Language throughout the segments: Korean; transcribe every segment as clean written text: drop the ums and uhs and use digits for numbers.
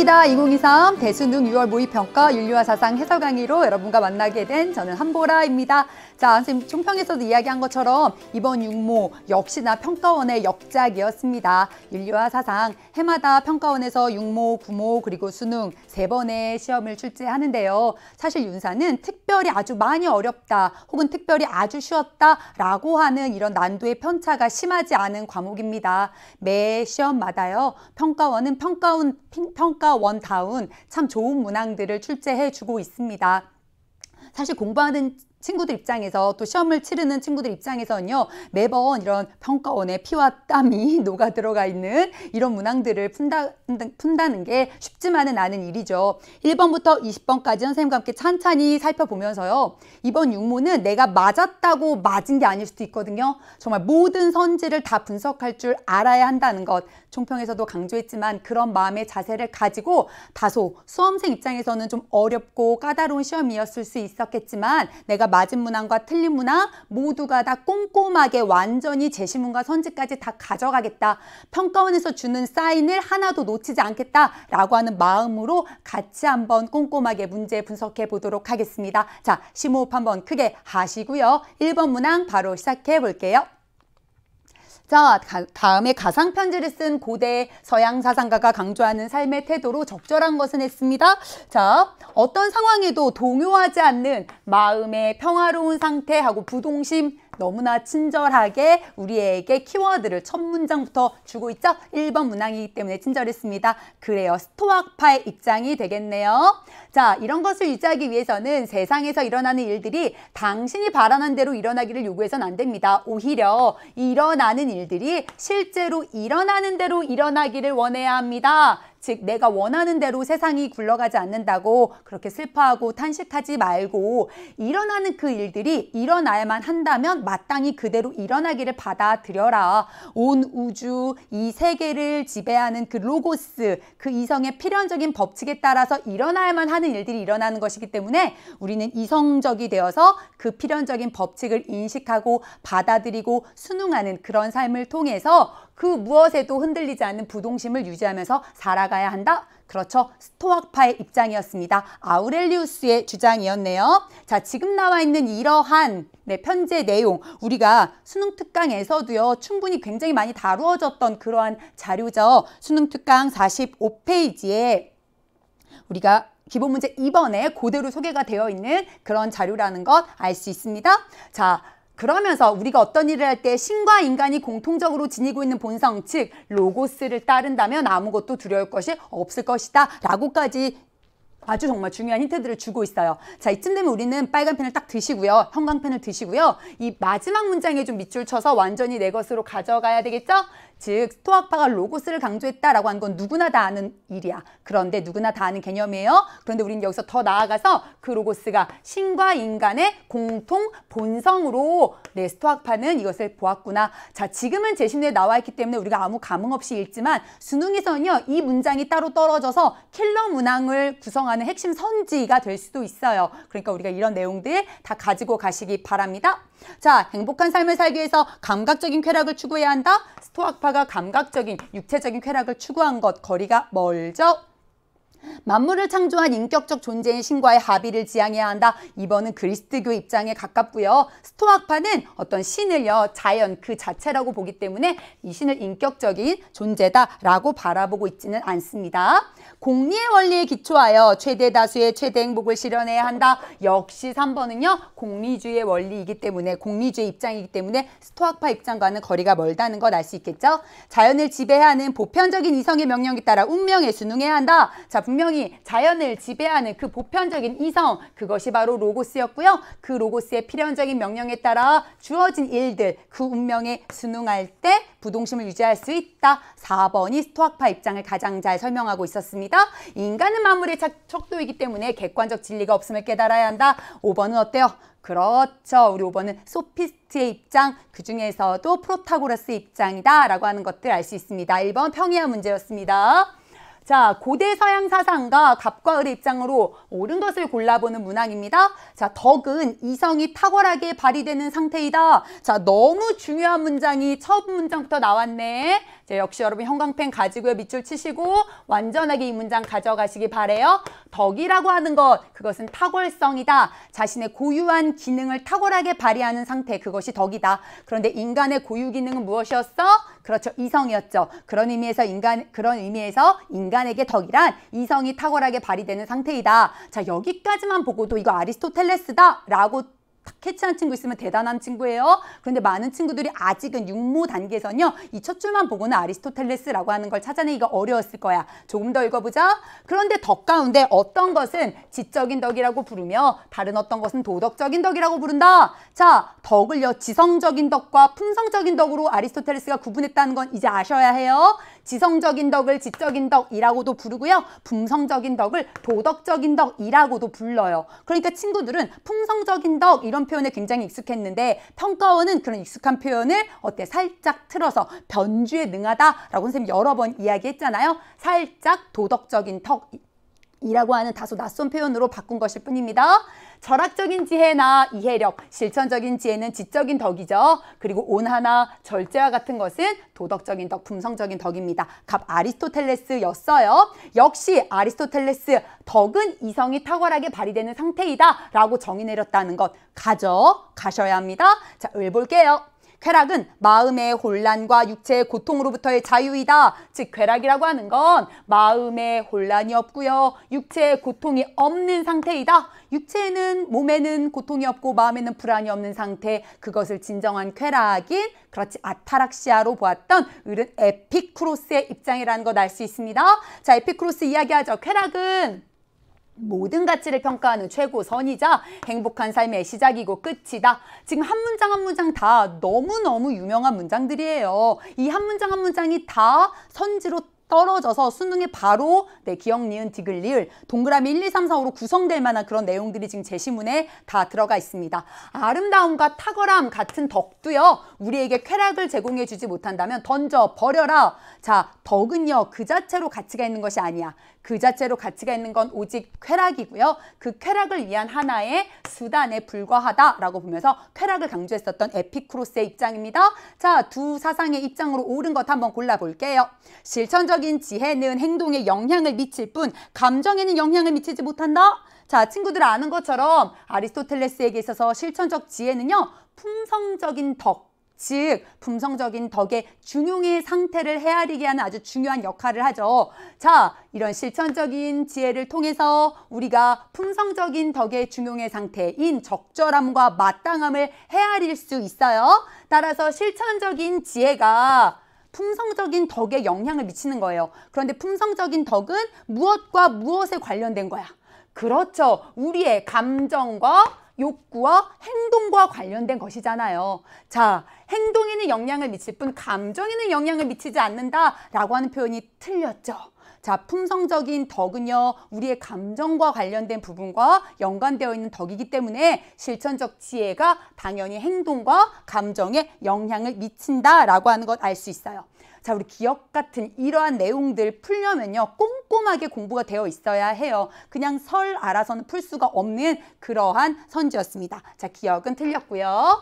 반갑습니다. 2023 대수능 6월 모의평가 윤리와 사상 해설 강의로 여러분과 만나게 된 저는 한보라입니다. 자, 선생님 총평에서도 이야기한 것처럼 이번 육모 역시나 평가원의 역작이었습니다. 윤리와 사상 해마다 평가원에서 육모, 구모 그리고 수능 3번의 시험을 출제하는데요. 사실 윤사는 특별히 아주 많이 어렵다 혹은 특별히 아주 쉬웠다라고 하는 이런 난도의 편차가 심하지 않은 과목입니다. 매 시험마다요. 평가원은 평가원다운 참 좋은 문항들을 출제해주고 있습니다. 사실 공부하는 친구들 입장에서 또 시험을 치르는 친구들 입장에서는요. 매번 이런 평가원에 피와 땀이 녹아 들어가 있는 이런 문항들을 푼다는 게 쉽지만은 않은 일이죠. 1번부터 20번까지 선생님과 함께 찬찬히 살펴보면서요. 이번 육모는 내가 맞았다고 맞은 게 아닐 수도 있거든요. 정말 모든 선지를 다 분석할 줄 알아야 한다는 것. 총평에서도 강조했지만 그런 마음의 자세를 가지고 다소 수험생 입장에서는 좀 어렵고 까다로운 시험이었을 수 있었겠지만 내가 맞은 문항과 틀린 문항 모두가 다 꼼꼼하게 완전히 제시문과 선지까지 다 가져가겠다. 평가원에서 주는 사인을 하나도 놓치지 않겠다라고 하는 마음으로 같이 한번 꼼꼼하게 문제 분석해 보도록 하겠습니다. 자, 심호흡 한번 크게 하시고요. 1번 문항 바로 시작해 볼게요. 자, 다음에 가상편지를 쓴 고대 서양 사상가가 강조하는 삶의 태도로 적절한 것은 했습니다. 자, 어떤 상황에도 동요하지 않는 마음의 평화로운 상태하고 부동심 너무나 친절하게 우리에게 키워드를 첫 문장부터 주고 있죠. 1번 문항이기 때문에 친절했습니다. 그래요. 스토아파의 입장이 되겠네요. 자, 이런 것을 유지하기 위해서는 세상에서 일어나는 일들이 당신이 바라는 대로 일어나기를 요구해서는 안 됩니다. 오히려 일어나는 일들이 실제로 일어나는 대로 일어나기를 원해야 합니다. 즉 내가 원하는 대로 세상이 굴러가지 않는다고 그렇게 슬퍼하고 탄식하지 말고 일어나는 그 일들이 일어나야만 한다면 마땅히 그대로 일어나기를 받아들여라. 온 우주, 이 세계를 지배하는 그 로고스, 그 이성의 필연적인 법칙에 따라서 일어나야만 하는 일들이 일어나는 것이기 때문에 우리는 이성적이 되어서 그 필연적인 법칙을 인식하고 받아들이고 순응하는 그런 삶을 통해서 그 무엇에도 흔들리지 않는 부동심을 유지하면서 살아가야 한다. 그렇죠. 스토아파의 입장이었습니다. 아우렐리우스의 주장이었네요. 자, 지금 나와 있는 이러한 편지의 내용 우리가 수능 특강에서도요. 충분히 굉장히 많이 다루어졌던 그러한 자료죠. 수능 특강 45페이지에 우리가 기본 문제 2번에 그대로 소개가 되어 있는 그런 자료라는 것 알 수 있습니다. 자, 그러면서 우리가 어떤 일을 할 때 신과 인간이 공통적으로 지니고 있는 본성, 즉 로고스를 따른다면 아무것도 두려울 것이 없을 것이다 라고까지 아주 정말 중요한 힌트들을 주고 있어요. 자, 이쯤 되면 우리는 빨간 펜을 딱 드시고요. 형광펜을 드시고요. 이 마지막 문장에 좀 밑줄 쳐서 완전히 내 것으로 가져가야 되겠죠? 즉 스토아파가 로고스를 강조했다라고 하는 건 누구나 다 아는 일이야. 그런데 누구나 다 아는 개념이에요. 그런데 우리는 여기서 더 나아가서 그 로고스가 신과 인간의 공통 본성으로 스토아파는 이것을 보았구나. 자, 지금은 제시문에 나와 있기 때문에 우리가 아무 감흥 없이 읽지만 수능에서는요. 이 문장이 따로 떨어져서 킬러 문항을 구성하는 핵심 선지가 될 수도 있어요. 그러니까 우리가 이런 내용들 다 가지고 가시기 바랍니다. 자, 행복한 삶을 살기 위해서 감각적인 쾌락을 추구해야 한다. 스토아파가 감각적인 육체적인 쾌락을 추구한 것 거리가 멀죠. 만물을 창조한 인격적 존재인 신과의 합의를 지향해야 한다. 이번은 그리스도교 입장에 가깝고요. 스토아파는 어떤 신을요. 자연 그 자체라고 보기 때문에 이 신을 인격적인 존재다라고 바라보고 있지는 않습니다. 공리의 원리에 기초하여 최대 다수의 최대 행복을 실현해야 한다. 역시 3번은요. 공리주의의 원리이기 때문에 공리주의 입장이기 때문에 스토아파 입장과는 거리가 멀다는 걸 알 수 있겠죠. 자연을 지배하는 보편적인 이성의 명령에 따라 운명에 순응해야 한다. 자, 분명히 자연을 지배하는 그 보편적인 이성 그것이 바로 로고스였고요. 그 로고스의 필연적인 명령에 따라 주어진 일들 그 운명에 순응할 때 부동심을 유지할 수 있다. 4번이 스토아파 입장을 가장 잘 설명하고 있었습니다. 인간은 만물의 척도이기 때문에 객관적 진리가 없음을 깨달아야 한다. 5번은 어때요? 그렇죠. 우리 5번은 소피스트의 입장, 그 중에서도 프로타고라스의 입장이다 라고 하는 것들 알 수 있습니다. 1번 평이한 문제였습니다. 자, 고대 서양 사상가 갑과 을의 입장으로 옳은 것을 골라보는 문항입니다. 자, 덕은 이성이 탁월하게 발휘되는 상태이다. 자, 너무 중요한 문장이 첫 문장부터 나왔네. 자, 역시 여러분 형광펜 가지고요. 밑줄 치시고 완전하게 이 문장 가져가시기 바래요. 덕이라고 하는 것, 그것은 탁월성이다. 자신의 고유한 기능을 탁월하게 발휘하는 상태, 그것이 덕이다. 그런데 인간의 고유 기능은 무엇이었어? 그렇죠. 이성이었죠. 그런 의미에서 인간에게 덕이란 이성이 탁월하게 발휘되는 상태이다. 자, 여기까지만 보고도 이거 아리스토텔레스다 라고 캐치한 친구 있으면 대단한 친구예요. 그런데 많은 친구들이 아직은 육모 단계에서는요. 이 첫 줄만 보고는 아리스토텔레스라고 하는 걸 찾아내기가 어려웠을 거야. 조금 더 읽어보자. 그런데 덕 가운데 어떤 것은 지적인 덕이라고 부르며 다른 어떤 것은 도덕적인 덕이라고 부른다. 자, 덕을요. 지성적인 덕과 품성적인 덕으로 아리스토텔레스가 구분했다는 건 이제 아셔야 해요. 지성적인 덕을 지적인 덕이라고도 부르고요. 품성적인 덕을 도덕적인 덕이라고도 불러요. 그러니까 친구들은 품성적인 덕 이런 표현에 굉장히 익숙했는데 평가원은 그런 익숙한 표현을 살짝 틀어서 변주에 능하다라고 선생님이 여러 번 이야기했잖아요. 살짝 도덕적인 덕이라고 하는 다소 낯선 표현으로 바꾼 것일 뿐입니다. 철학적인 지혜나 이해력, 실천적인 지혜는 지적인 덕이죠. 그리고 온화나 절제와 같은 것은 도덕적인 덕, 품성적인 덕입니다. 갑 아리스토텔레스였어요. 역시 아리스토텔레스, 덕은 이성이 탁월하게 발휘되는 상태이다 라고 정의 내렸다는 것 가져가셔야 합니다. 자, 을 볼게요. 쾌락은 마음의 혼란과 육체의 고통으로부터의 자유이다. 즉 쾌락이라고 하는 건 마음의 혼란이 없고요. 육체의 고통이 없는 상태이다. 육체에는 몸에는 고통이 없고 마음에는 불안이 없는 상태. 그것을 진정한 쾌락인 그렇지 아타락시아로 보았던 을은 에피쿠로스의 입장이라는 것 알 수 있습니다. 자, 에피쿠로스 이야기하죠. 쾌락은 모든 가치를 평가하는 최고선이자 행복한 삶의 시작이고 끝이다. 지금 한 문장 한 문장 다 너무너무 유명한 문장들이에요. 이 한 문장 한 문장이 다 선지로 떨어져서 수능에 바로 기억, 니은, 디귿, 리을 동그라미 1, 2, 3, 4, 5로 구성될 만한 그런 내용들이 지금 제시문에 다 들어가 있습니다. 아름다움과 탁월함 같은 덕도요. 우리에게 쾌락을 제공해 주지 못한다면 던져 버려라. 자, 덕은요. 그 자체로 가치가 있는 것이 아니야. 그 자체로 가치가 있는 건 오직 쾌락이고요. 그 쾌락을 위한 하나의 수단에 불과하다라고 보면서 쾌락을 강조했었던 에피쿠로스의 입장입니다. 자, 두 사상의 입장으로 옳은 것 한번 골라볼게요. 실천적인 지혜는 행동에 영향을 미칠 뿐 감정에는 영향을 미치지 못한다. 자, 친구들 아는 것처럼 아리스토텔레스에게 있어서 실천적 지혜는요. 품성적인 덕, 즉 품성적인 덕의 중용의 상태를 헤아리게 하는 아주 중요한 역할을 하죠. 자, 이런 실천적인 지혜를 통해서 우리가 품성적인 덕의 중용의 상태인 적절함과 마땅함을 헤아릴 수 있어요. 따라서 실천적인 지혜가 품성적인 덕에 영향을 미치는 거예요. 그런데 품성적인 덕은 무엇과 무엇에 관련된 거야? 그렇죠. 우리의 감정과 욕구와 행동과 관련된 것이잖아요. 자, 행동에는 영향을 미칠 뿐 감정에는 영향을 미치지 않는다라고 하는 표현이 틀렸죠. 자, 품성적인 덕은요. 우리의 감정과 관련된 부분과 연관되어 있는 덕이기 때문에 실천적 지혜가 당연히 행동과 감정에 영향을 미친다라고 하는 것 알 수 있어요. 자, 우리 기억 같은 이러한 내용들 풀려면요. 꼼꼼하게 공부가 되어 있어야 해요. 그냥 설 알아서는 풀 수가 없는 그러한 선지였습니다. 자, 기억은 틀렸고요.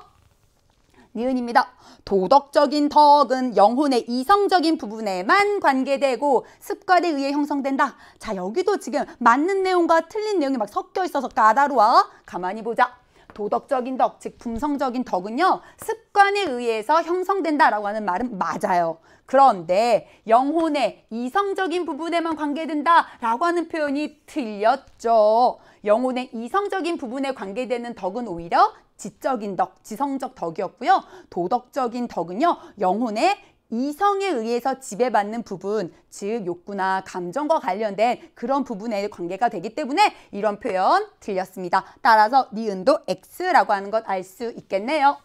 니은입니다. 도덕적인 덕은 영혼의 이성적인 부분에만 관계되고 습관에 의해 형성된다. 자, 여기도 지금 맞는 내용과 틀린 내용이 막 섞여 있어서 까다로워. 가만히 보자. 도덕적인 덕, 즉 품성적인 덕은요. 습관에 의해서 형성된다라고 하는 말은 맞아요. 그런데 영혼의 이성적인 부분에만 관계된다라고 하는 표현이 틀렸죠. 영혼의 이성적인 부분에 관계되는 덕은 오히려 지적인 덕, 지성적 덕이었고요. 도덕적인 덕은요. 영혼의 이성에 의해서 지배받는 부분, 즉 욕구나 감정과 관련된 그런 부분에 관계가 되기 때문에 이런 표현 틀렸습니다. 따라서 니은도 X라고 하는 것 알 수 있겠네요.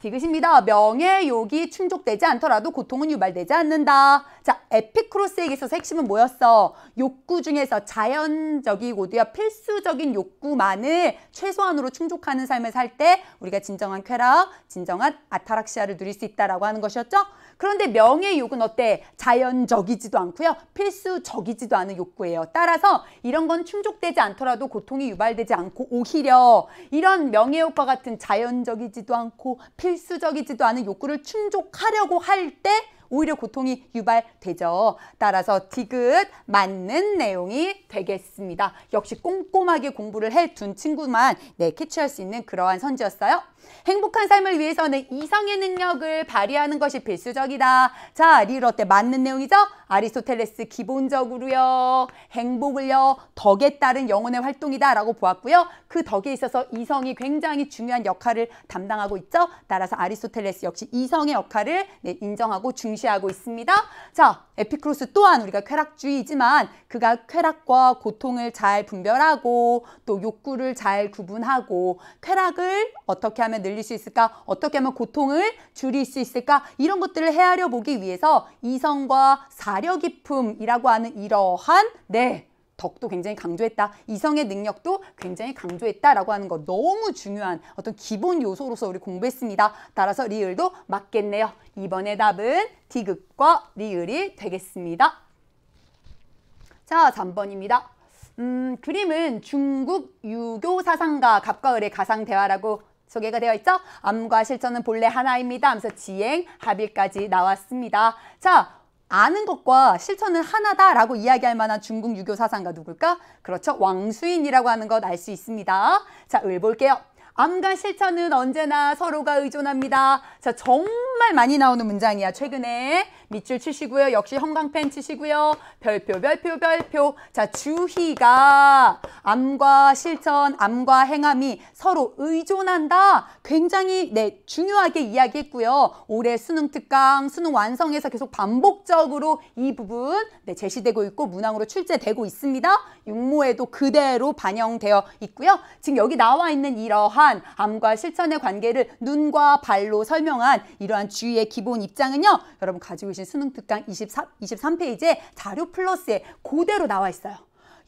디귿입니다. 명예욕이 충족되지 않더라도 고통은 유발되지 않는다. 자, 에피쿠로스에게 있어서 핵심은 뭐였어? 욕구 중에서 자연적이고도요 필수적인 욕구만을 최소한으로 충족하는 삶을 살 때 우리가 진정한 쾌락, 진정한 아타락시아를 누릴 수 있다라고 하는 것이었죠. 그런데 명예욕은 어때? 자연적이지도 않고요. 필수적이지도 않은 욕구예요. 따라서 이런 건 충족되지 않더라도 고통이 유발되지 않고 오히려 이런 명예욕과 같은 자연적이지도 않고 필수적이지도 않은 욕구를 충족하려고 할 때 오히려 고통이 유발되죠. 따라서 디귿 맞는 내용이 되겠습니다. 역시 꼼꼼하게 공부를 해둔 친구만 캐치할 수 있는 그러한 선지였어요. 행복한 삶을 위해서는 이성의 능력을 발휘하는 것이 필수적이다. 자, 리을 어때? 맞는 내용이죠? 아리스토텔레스 기본적으로요. 행복을요. 덕에 따른 영혼의 활동이다 라고 보았고요. 그 덕에 있어서 이성이 굉장히 중요한 역할을 담당하고 있죠. 따라서 아리스토텔레스 역시 이성의 역할을 인정하고 중시하고 있습니다. 자, 에피쿠로스 또한 우리가 쾌락주의이지만 그가 쾌락과 고통을 잘 분별하고 또 욕구를 잘 구분하고 쾌락을 어떻게 하면 늘릴 수 있을까? 어떻게 하면 고통을 줄일 수 있을까? 이런 것들을 헤아려 보기 위해서 이성과 사려 깊음이라고 하는 이러한 덕도 굉장히 강조했다. 이성의 능력도 굉장히 강조했다라고 하는 거 너무 중요한 어떤 기본 요소로서 우리 공부했습니다. 따라서 리을도 맞겠네요. 이번의 답은 디귿과 리을이 되겠습니다. 자, 3번입니다. 그림은 중국 유교 사상가 갑과 을의 가상 대화라고 소개가 되어 있죠. 암과 실천은 본래 하나입니다 하면서 지행, 합일까지 나왔습니다. 자, 아는 것과 실천은 하나다라고 이야기할 만한 중국 유교 사상가 누굴까? 그렇죠. 왕수인이라고 하는 것 알 수 있습니다. 자, 을 볼게요. 암과 실천은 언제나 서로가 의존합니다. 자, 정말 많이 나오는 문장이야. 최근에 밑줄 치시고요. 역시 형광펜 치시고요. 별표, 별표, 별표. 자, 주희가 암과 실천, 암과 행함이 서로 의존한다. 굉장히 중요하게 이야기했고요. 올해 수능 특강, 수능 완성에서 계속 반복적으로 이 부분 제시되고 있고 문항으로 출제되고 있습니다. 육모에도 그대로 반영되어 있고요. 지금 여기 나와 있는 이러한 암과 실천의 관계를 눈과 발로 설명한 이러한 주의의 기본 입장은요. 여러분 가지고 계신 수능 특강 23페이지에 자료 플러스에 그대로 나와 있어요.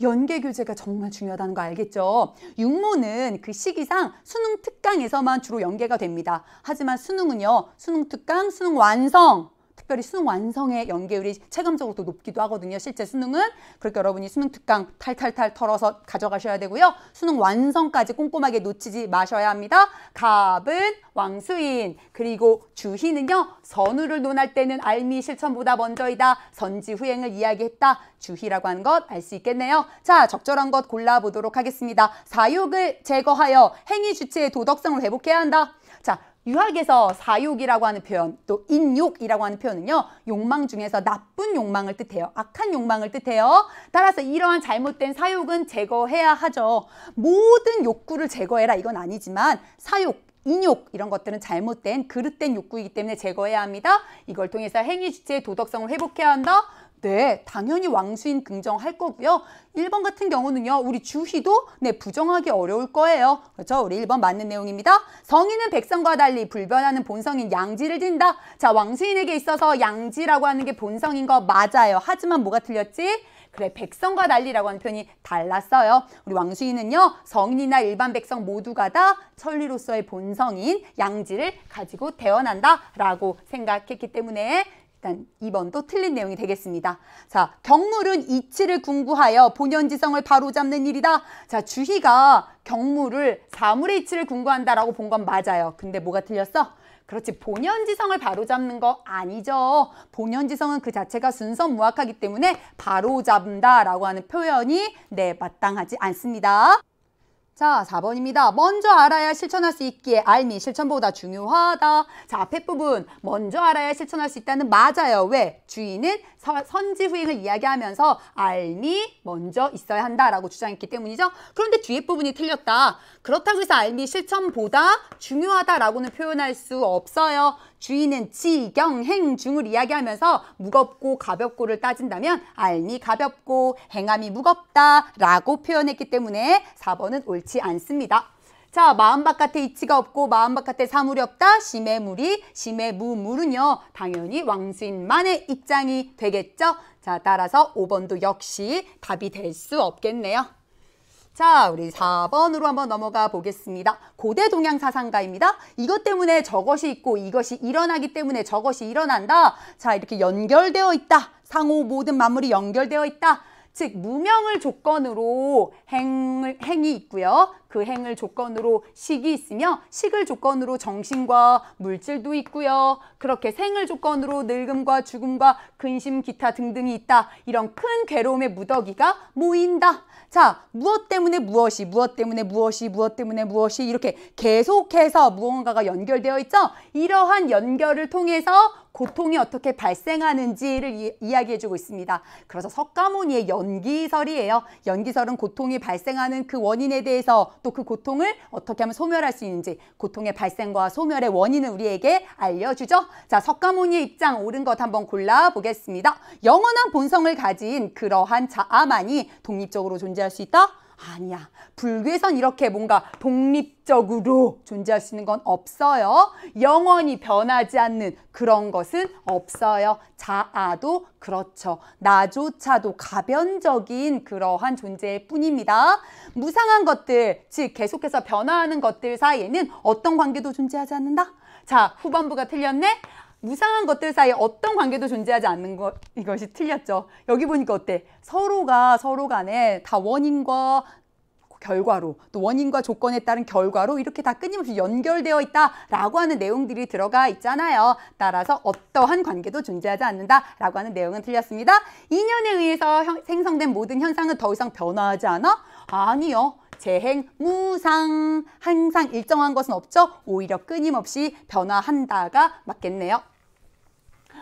연계 교재가 정말 중요하다는 거 알겠죠? 육모는 그 시기상 수능 특강에서만 주로 연계가 됩니다. 하지만 수능은요. 수능 특강, 수능 완성 특별히 수능 완성의 연계율이 체감적으로 더 높기도 하거든요. 실제 수능은. 그러니까 여러분이 수능 특강 탈탈탈 털어서 가져가셔야 되고요. 수능 완성까지 꼼꼼하게 놓치지 마셔야 합니다. 갑은 왕수인, 그리고 주희는요. 선우를 논할 때는 알미 실천보다 먼저이다. 선지 후행을 이야기했다. 주희라고 하는 것 알 수 있겠네요. 자, 적절한 것 골라보도록 하겠습니다. 사욕을 제거하여 행위 주체의 도덕성을 회복해야 한다. 자, 유학에서 사욕이라고 하는 표현, 또 인욕이라고 하는 표현은요. 욕망 중에서 나쁜 욕망을 뜻해요. 악한 욕망을 뜻해요. 따라서 이러한 잘못된 사욕은 제거해야 하죠. 모든 욕구를 제거해라 이건 아니지만 사욕, 인욕 이런 것들은 잘못된 그릇된 욕구이기 때문에 제거해야 합니다. 이걸 통해서 행위 주체의 도덕성을 회복해야 한다. 네, 당연히 왕수인 긍정할 거고요. 1번 같은 경우는요. 우리 주희도 부정하기 어려울 거예요. 그렇죠? 우리 1번 맞는 내용입니다. 성인은 백성과 달리 불변하는 본성인 양지를 딘다. 자, 왕수인에게 있어서 양지라고 하는 게 본성인 거 맞아요. 하지만 뭐가 틀렸지? 그래, 백성과 달리라고 하는 표현이 달랐어요. 우리 왕수인은요. 성인이나 일반 백성 모두가 다 천리로서의 본성인 양지를 가지고 태어난다라고 생각했기 때문에 일단 2번도 틀린 내용이 되겠습니다. 자, 경물은 이치를 궁구하여 본연지성을 바로잡는 일이다. 자, 주희가 경물을 사물의 이치를 궁구한다라고 본 건 맞아요. 근데 뭐가 틀렸어? 그렇지, 본연지성을 바로잡는 거 아니죠. 본연지성은 그 자체가 순서무악하기 때문에 바로잡는다라고 하는 표현이 마땅하지 않습니다. 자, 4번입니다. 먼저 알아야 실천할 수 있기에 알미 실천보다 중요하다. 자, 앞에 부분 먼저 알아야 실천할 수 있다는 맞아요. 왜? 주인은 선지 후행을 이야기하면서 알미 먼저 있어야 한다라고 주장했기 때문이죠. 그런데 뒤에 부분이 틀렸다. 그렇다고 해서 알미 실천보다 중요하다라고는 표현할 수 없어요. 주인은 지, 경, 행, 중을 이야기하면서 무겁고 가볍고를 따진다면 알미 가볍고 행함이 무겁다라고 표현했기 때문에 4번은 옳지 않습니다. 자, 마음 바깥에 이치가 없고 마음 바깥에 사물이 없다. 심의 무리, 심의 무물은요. 당연히 왕수인만의 입장이 되겠죠. 자, 따라서 5번도 역시 답이 될 수 없겠네요. 자, 우리 4번으로 한번 넘어가 보겠습니다. 고대 동양 사상가입니다. 이것 때문에 저것이 있고 이것이 일어나기 때문에 저것이 일어난다. 자, 이렇게 연결되어 있다. 상호 모든 만물이 연결되어 있다. 즉 무명을 조건으로 행이 있고요. 그 행을 조건으로 식이 있으며 식을 조건으로 정신과 물질도 있고요. 그렇게 생을 조건으로 늙음과 죽음과 근심 기타 등등이 있다. 이런 큰 괴로움의 무더기가 모인다. 자, 무엇 때문에 무엇이, 무엇 때문에 무엇이, 무엇 때문에 무엇이 이렇게 계속해서 무언가가 연결되어 있죠. 이러한 연결을 통해서 고통이 어떻게 발생하는지를 이야기해주고 있습니다. 그래서 석가모니의 연기설이에요. 연기설은 고통이 발생하는 그 원인에 대해서 또 그 고통을 어떻게 하면 소멸할 수 있는지 고통의 발생과 소멸의 원인을 우리에게 알려주죠. 자, 석가모니의 입장 옳은 것 한번 골라보겠습니다. 영원한 본성을 가진 그러한 자아만이 독립적으로 존재할 수 있다? 아니야. 불교에선 이렇게 뭔가 독립적으로 존재할 수 있는 건 없어요. 영원히 변하지 않는 그런 것은 없어요. 자아도 그렇죠. 나조차도 가변적인 그러한 존재일 뿐입니다. 무상한 것들, 즉 계속해서 변화하는 것들 사이에는 어떤 관계도 존재하지 않는다? 자, 후반부가 틀렸네? 무상한 것들 사이에 어떤 관계도 존재하지 않는 것, 이것이 틀렸죠. 여기 보니까 어때? 서로가 서로 간에 다 원인과 결과로 또 원인과 조건에 따른 결과로 이렇게 다 끊임없이 연결되어 있다라고 하는 내용들이 들어가 있잖아요. 따라서 어떠한 관계도 존재하지 않는다라고 하는 내용은 틀렸습니다. 인연에 의해서 생성된 모든 현상은 더 이상 변화하지 않아? 아니요. 재행, 무상, 항상 일정한 것은 없죠. 오히려 끊임없이 변화한다가 맞겠네요.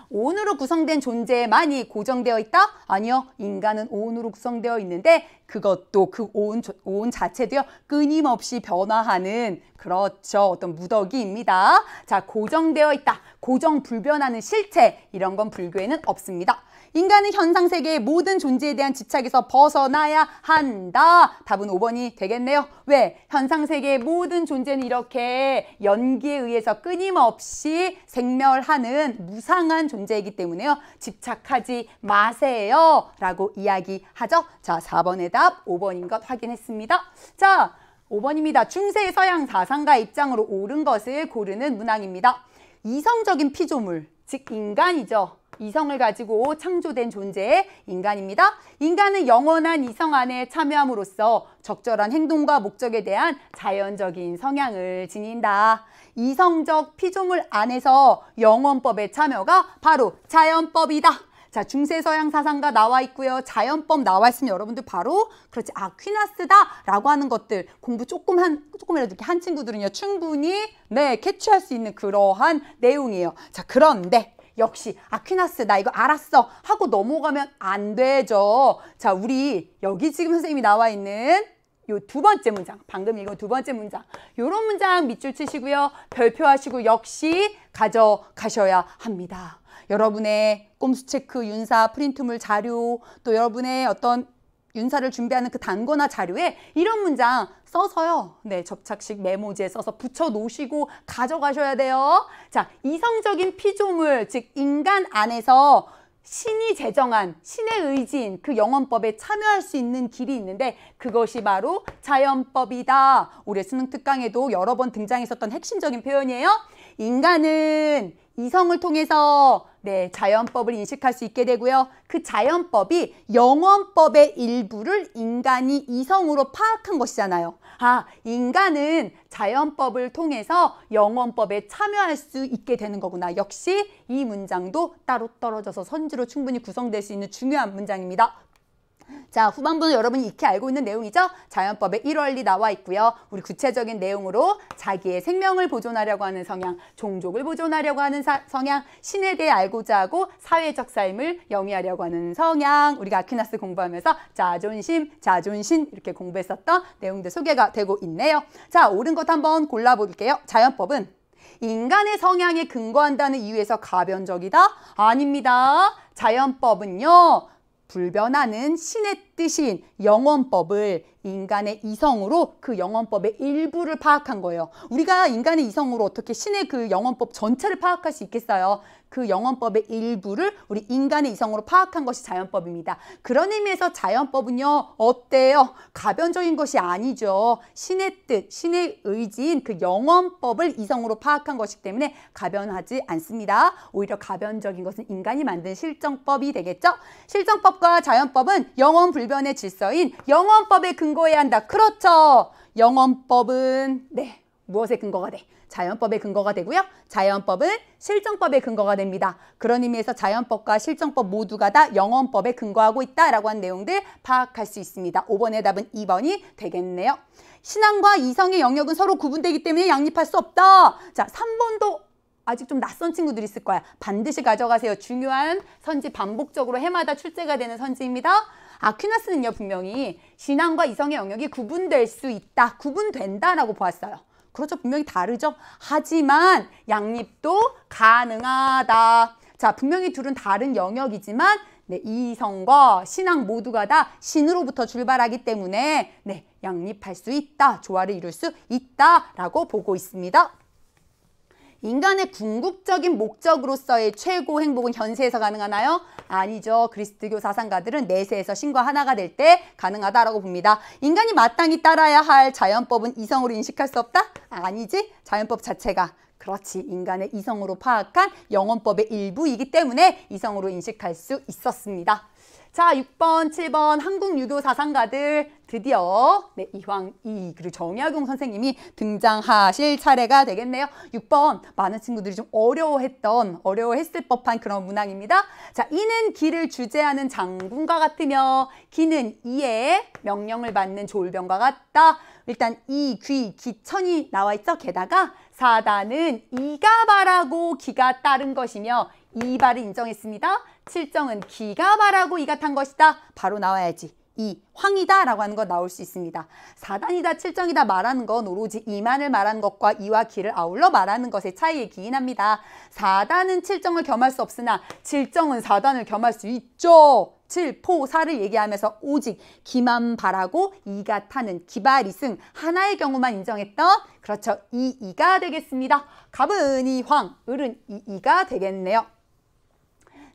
온으로 구성된 존재만이 고정되어 있다? 아니요. 인간은 온으로 구성되어 있는데 그것도 그 온 자체도요. 끊임없이 변화하는 그렇죠. 어떤 무더기입니다. 자, 고정되어 있다. 고정 불변하는 실체 이런 건 불교에는 없습니다. 인간은 현상세계의 모든 존재에 대한 집착에서 벗어나야 한다. 답은 5번이 되겠네요. 왜? 현상세계의 모든 존재는 이렇게 연기에 의해서 끊임없이 생멸하는 무상한 존재이기 때문에요. 집착하지 마세요. 라고 이야기하죠. 자, 4번의 답 5번인 것 확인했습니다. 자, 5번입니다. 중세 서양 사상가 입장으로 옳은 것을 고르는 문항입니다. 이성적인 피조물, 즉 인간이죠. 이성을 가지고 창조된 존재의 인간입니다. 인간은 영원한 이성 안에 참여함으로써 적절한 행동과 목적에 대한 자연적인 성향을 지닌다. 이성적 피조물 안에서 영원법의 참여가 바로 자연법이다. 자, 중세서양 사상가 나와 있고요. 자연법 나와 있으면 여러분들 바로 그렇지 아퀴나스다라고 하는 것들 공부 조금이라도 이렇게 한 친구들은요 충분히 캐치할 수 있는 그러한 내용이에요. 자, 그런데 역시 아퀴나스 나 이거 알았어 하고 넘어가면 안 되죠. 자, 우리 여기 지금 선생님이 나와 있는 요 두 번째 문장, 방금 읽은 두 번째 문장, 요런 문장 밑줄 치시고요. 별표하시고 역시 가져가셔야 합니다. 여러분의 꼼수 체크, 윤사, 프린트물 자료, 또 여러분의 어떤 윤사를 준비하는 그 단거나 자료에 이런 문장 써서요. 접착식 메모지에 써서 붙여 놓으시고 가져가셔야 돼요. 자, 이성적인 피조물, 즉 인간 안에서 신이 제정한 신의 의지인 그 영원법에 참여할 수 있는 길이 있는데 그것이 바로 자연법이다. 올해 수능 특강에도 여러 번 등장했었던 핵심적인 표현이에요. 인간은 이성을 통해서 자연법을 인식할 수 있게 되고요. 그 자연법이 영원법의 일부를 인간이 이성으로 파악한 것이잖아요. 아, 인간은 자연법을 통해서 영원법에 참여할 수 있게 되는 거구나. 역시 이 문장도 따로 떨어져서 선지로 충분히 구성될 수 있는 중요한 문장입니다. 자, 후반부는 여러분이 익히 알고 있는 내용이죠. 자연법의 1원리 나와 있고요. 우리 구체적인 내용으로 자기의 생명을 보존하려고 하는 성향, 종족을 보존하려고 하는 성향, 신에 대해 알고자 하고 사회적 삶을 영위하려고 하는 성향, 우리가 아퀴나스 공부하면서 자존심, 자존심 이렇게 공부했었던 내용들 소개가 되고 있네요. 자, 옳은 것 한번 골라볼게요. 자연법은 인간의 성향에 근거한다는 이유에서 가변적이다? 아닙니다. 자연법은요. 불변하는 신의 신의 뜻인 영원법을 인간의 이성으로 그 영원법의 일부를 파악한 거예요. 우리가 인간의 이성으로 어떻게 신의 그 영원법 전체를 파악할 수 있겠어요? 그 영원법의 일부를 우리 인간의 이성으로 파악한 것이 자연법입니다. 그런 의미에서 자연법은요, 어때요? 가변적인 것이 아니죠. 신의 뜻, 신의 의지인 그 영원법을 이성으로 파악한 것이기 때문에 가변하지 않습니다. 오히려 가변적인 것은 인간이 만든 실정법이 되겠죠? 실정법과 자연법은 영원불변의 질서인 영원법에 근거해야 한다. 그렇죠. 영원법은 무엇에 근거가 돼? 자연법의 근거가 되고요. 자연법은 실정법의 근거가 됩니다. 그런 의미에서 자연법과 실정법 모두가 다 영원법에 근거하고 있다라고 한 내용들 파악할 수 있습니다. 5번의 답은 2번이 되겠네요. 신앙과 이성의 영역은 서로 구분되기 때문에 양립할 수 없다. 자, 3번도 아직 좀 낯선 친구들이 있을 거야. 반드시 가져가세요. 중요한 선지, 반복적으로 해마다 출제가 되는 선지입니다. 아퀴나스는요, 분명히 신앙과 이성의 영역이 구분될 수 있다, 구분된다라고 보았어요. 그렇죠. 분명히 다르죠. 하지만 양립도 가능하다. 자, 분명히 둘은 다른 영역이지만 이성과 신앙 모두가 다 신으로부터 출발하기 때문에 양립할 수 있다, 조화를 이룰 수 있다라고 보고 있습니다. 인간의 궁극적인 목적으로서의 최고 행복은 현세에서 가능하나요? 아니죠. 그리스도교 사상가들은 내세에서 신과 하나가 될 때 가능하다라고 봅니다. 인간이 마땅히 따라야 할 자연법은 이성으로 인식할 수 없다? 아니지. 자연법 자체가 그렇지. 인간의 이성으로 파악한 영원법의 일부이기 때문에 이성으로 인식할 수 있었습니다. 자, 6번, 7번 한국 유교 사상가들 드디어 이황이 그리고 정약용 선생님이 등장하실 차례가 되겠네요. 6번 많은 친구들이 좀 어려워했을 법한 그런 문항입니다. 자, 이는 기를 주재하는 장군과 같으며 기는 이에 명령을 받는 조울병과 같다. 일단 이, 귀, 기천이 나와 있죠. 게다가 사단은 이가 바라고 기가 따른 것이며 이발을 인정했습니다. 칠정은 기가 바라고 이가 탄 것이다. 바로 나와야지. 이 황이다 라고 하는 거 나올 수 있습니다. 사단이다, 칠정이다 말하는 건 오로지 이만을 말하는 것과 이와 기를 아울러 말하는 것의 차이에 기인합니다. 사단은 칠정을 겸할 수 없으나 칠정은 사단을 겸할 수 있죠. 칠포사를 얘기하면서 오직 기만 바라고 이가 타는 기발이승 하나의 경우만 인정했던 그렇죠. 이가 되겠습니다. 갑은 이황, 을은 이가 되겠네요.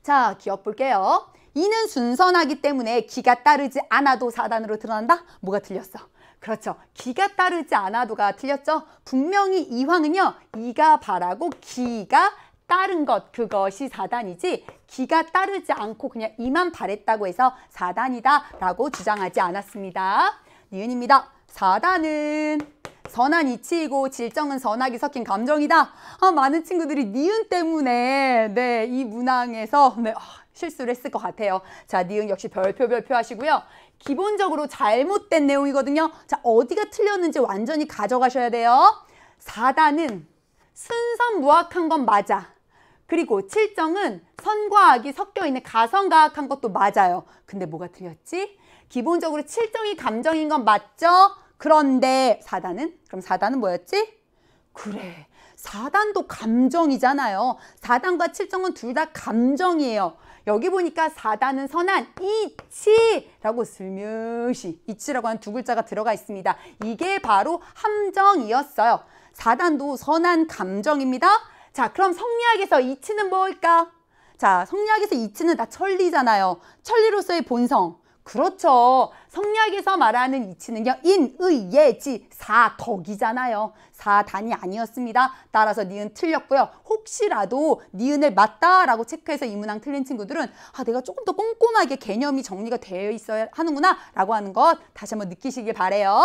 자, 기억 볼게요. 이는 순선하기 때문에 기가 따르지 않아도 사단으로 드러난다? 뭐가 틀렸어? 그렇죠. 기가 따르지 않아도가 틀렸죠. 분명히 이황은요. 이가 바라고 기가 따른 것, 그것이 사단이지 기가 따르지 않고 그냥 이만 바랬다고 해서 사단이다 라고 주장하지 않았습니다. 니은입니다. 사단은 선한 이치이고 질정은 선악이 섞인 감정이다. 많은 친구들이 니은 때문에 이 문항에서 실수를 했을 것 같아요. 자, 니은 역시 별표 하시고요. 기본적으로 잘못된 내용이거든요. 자, 어디가 틀렸는지 완전히 가져가셔야 돼요. 사단은 순선무악한 건 맞아. 그리고 칠정은 선과 악이 섞여 있는 가선가악한 것도 맞아요. 근데 뭐가 틀렸지? 기본적으로 칠정이 감정인 건 맞죠? 그런데 사단은? 그럼 사단은 뭐였지? 그래, 사단도 감정이잖아요. 사단과 칠정은 둘 다 감정이에요. 여기 보니까 사단은 선한 이치라고 슬며시 이치라고 하는 두 글자가 들어가 있습니다. 이게 바로 함정이었어요. 사단도 선한 감정입니다. 자, 그럼 성리학에서 이치는 뭘까? 자, 성리학에서 이치는 다 천리잖아요. 천리로서의 본성. 그렇죠. 성리학에서 말하는 이치는요. 인, 의, 예, 지, 사, 덕이잖아요. 사단이 아니었습니다. 따라서 니은 틀렸고요. 혹시라도 니은을 맞다라고 체크해서 이 문항 틀린 친구들은 내가 조금 더 꼼꼼하게 개념이 정리가 되어 있어야 하는구나 라고 하는 것 다시 한번 느끼시길 바래요.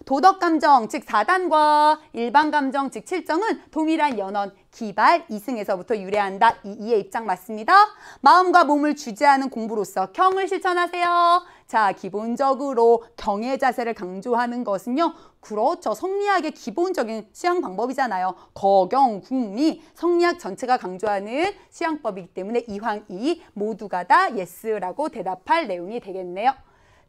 도덕감정, 즉 사단과 일반감정, 즉 칠정은 동일한 연원, 기발, 이승에서부터 유래한다. 이의 입장 맞습니다. 마음과 몸을 주재하는 공부로서 경을 실천하세요. 자, 기본적으로 경의 자세를 강조하는 것은요. 그렇죠. 성리학의 기본적인 수양 방법이잖아요. 거경, 궁리, 성리학 전체가 강조하는 수양법이기 때문에 이황, 이 모두가 다 예스라고 대답할 내용이 되겠네요.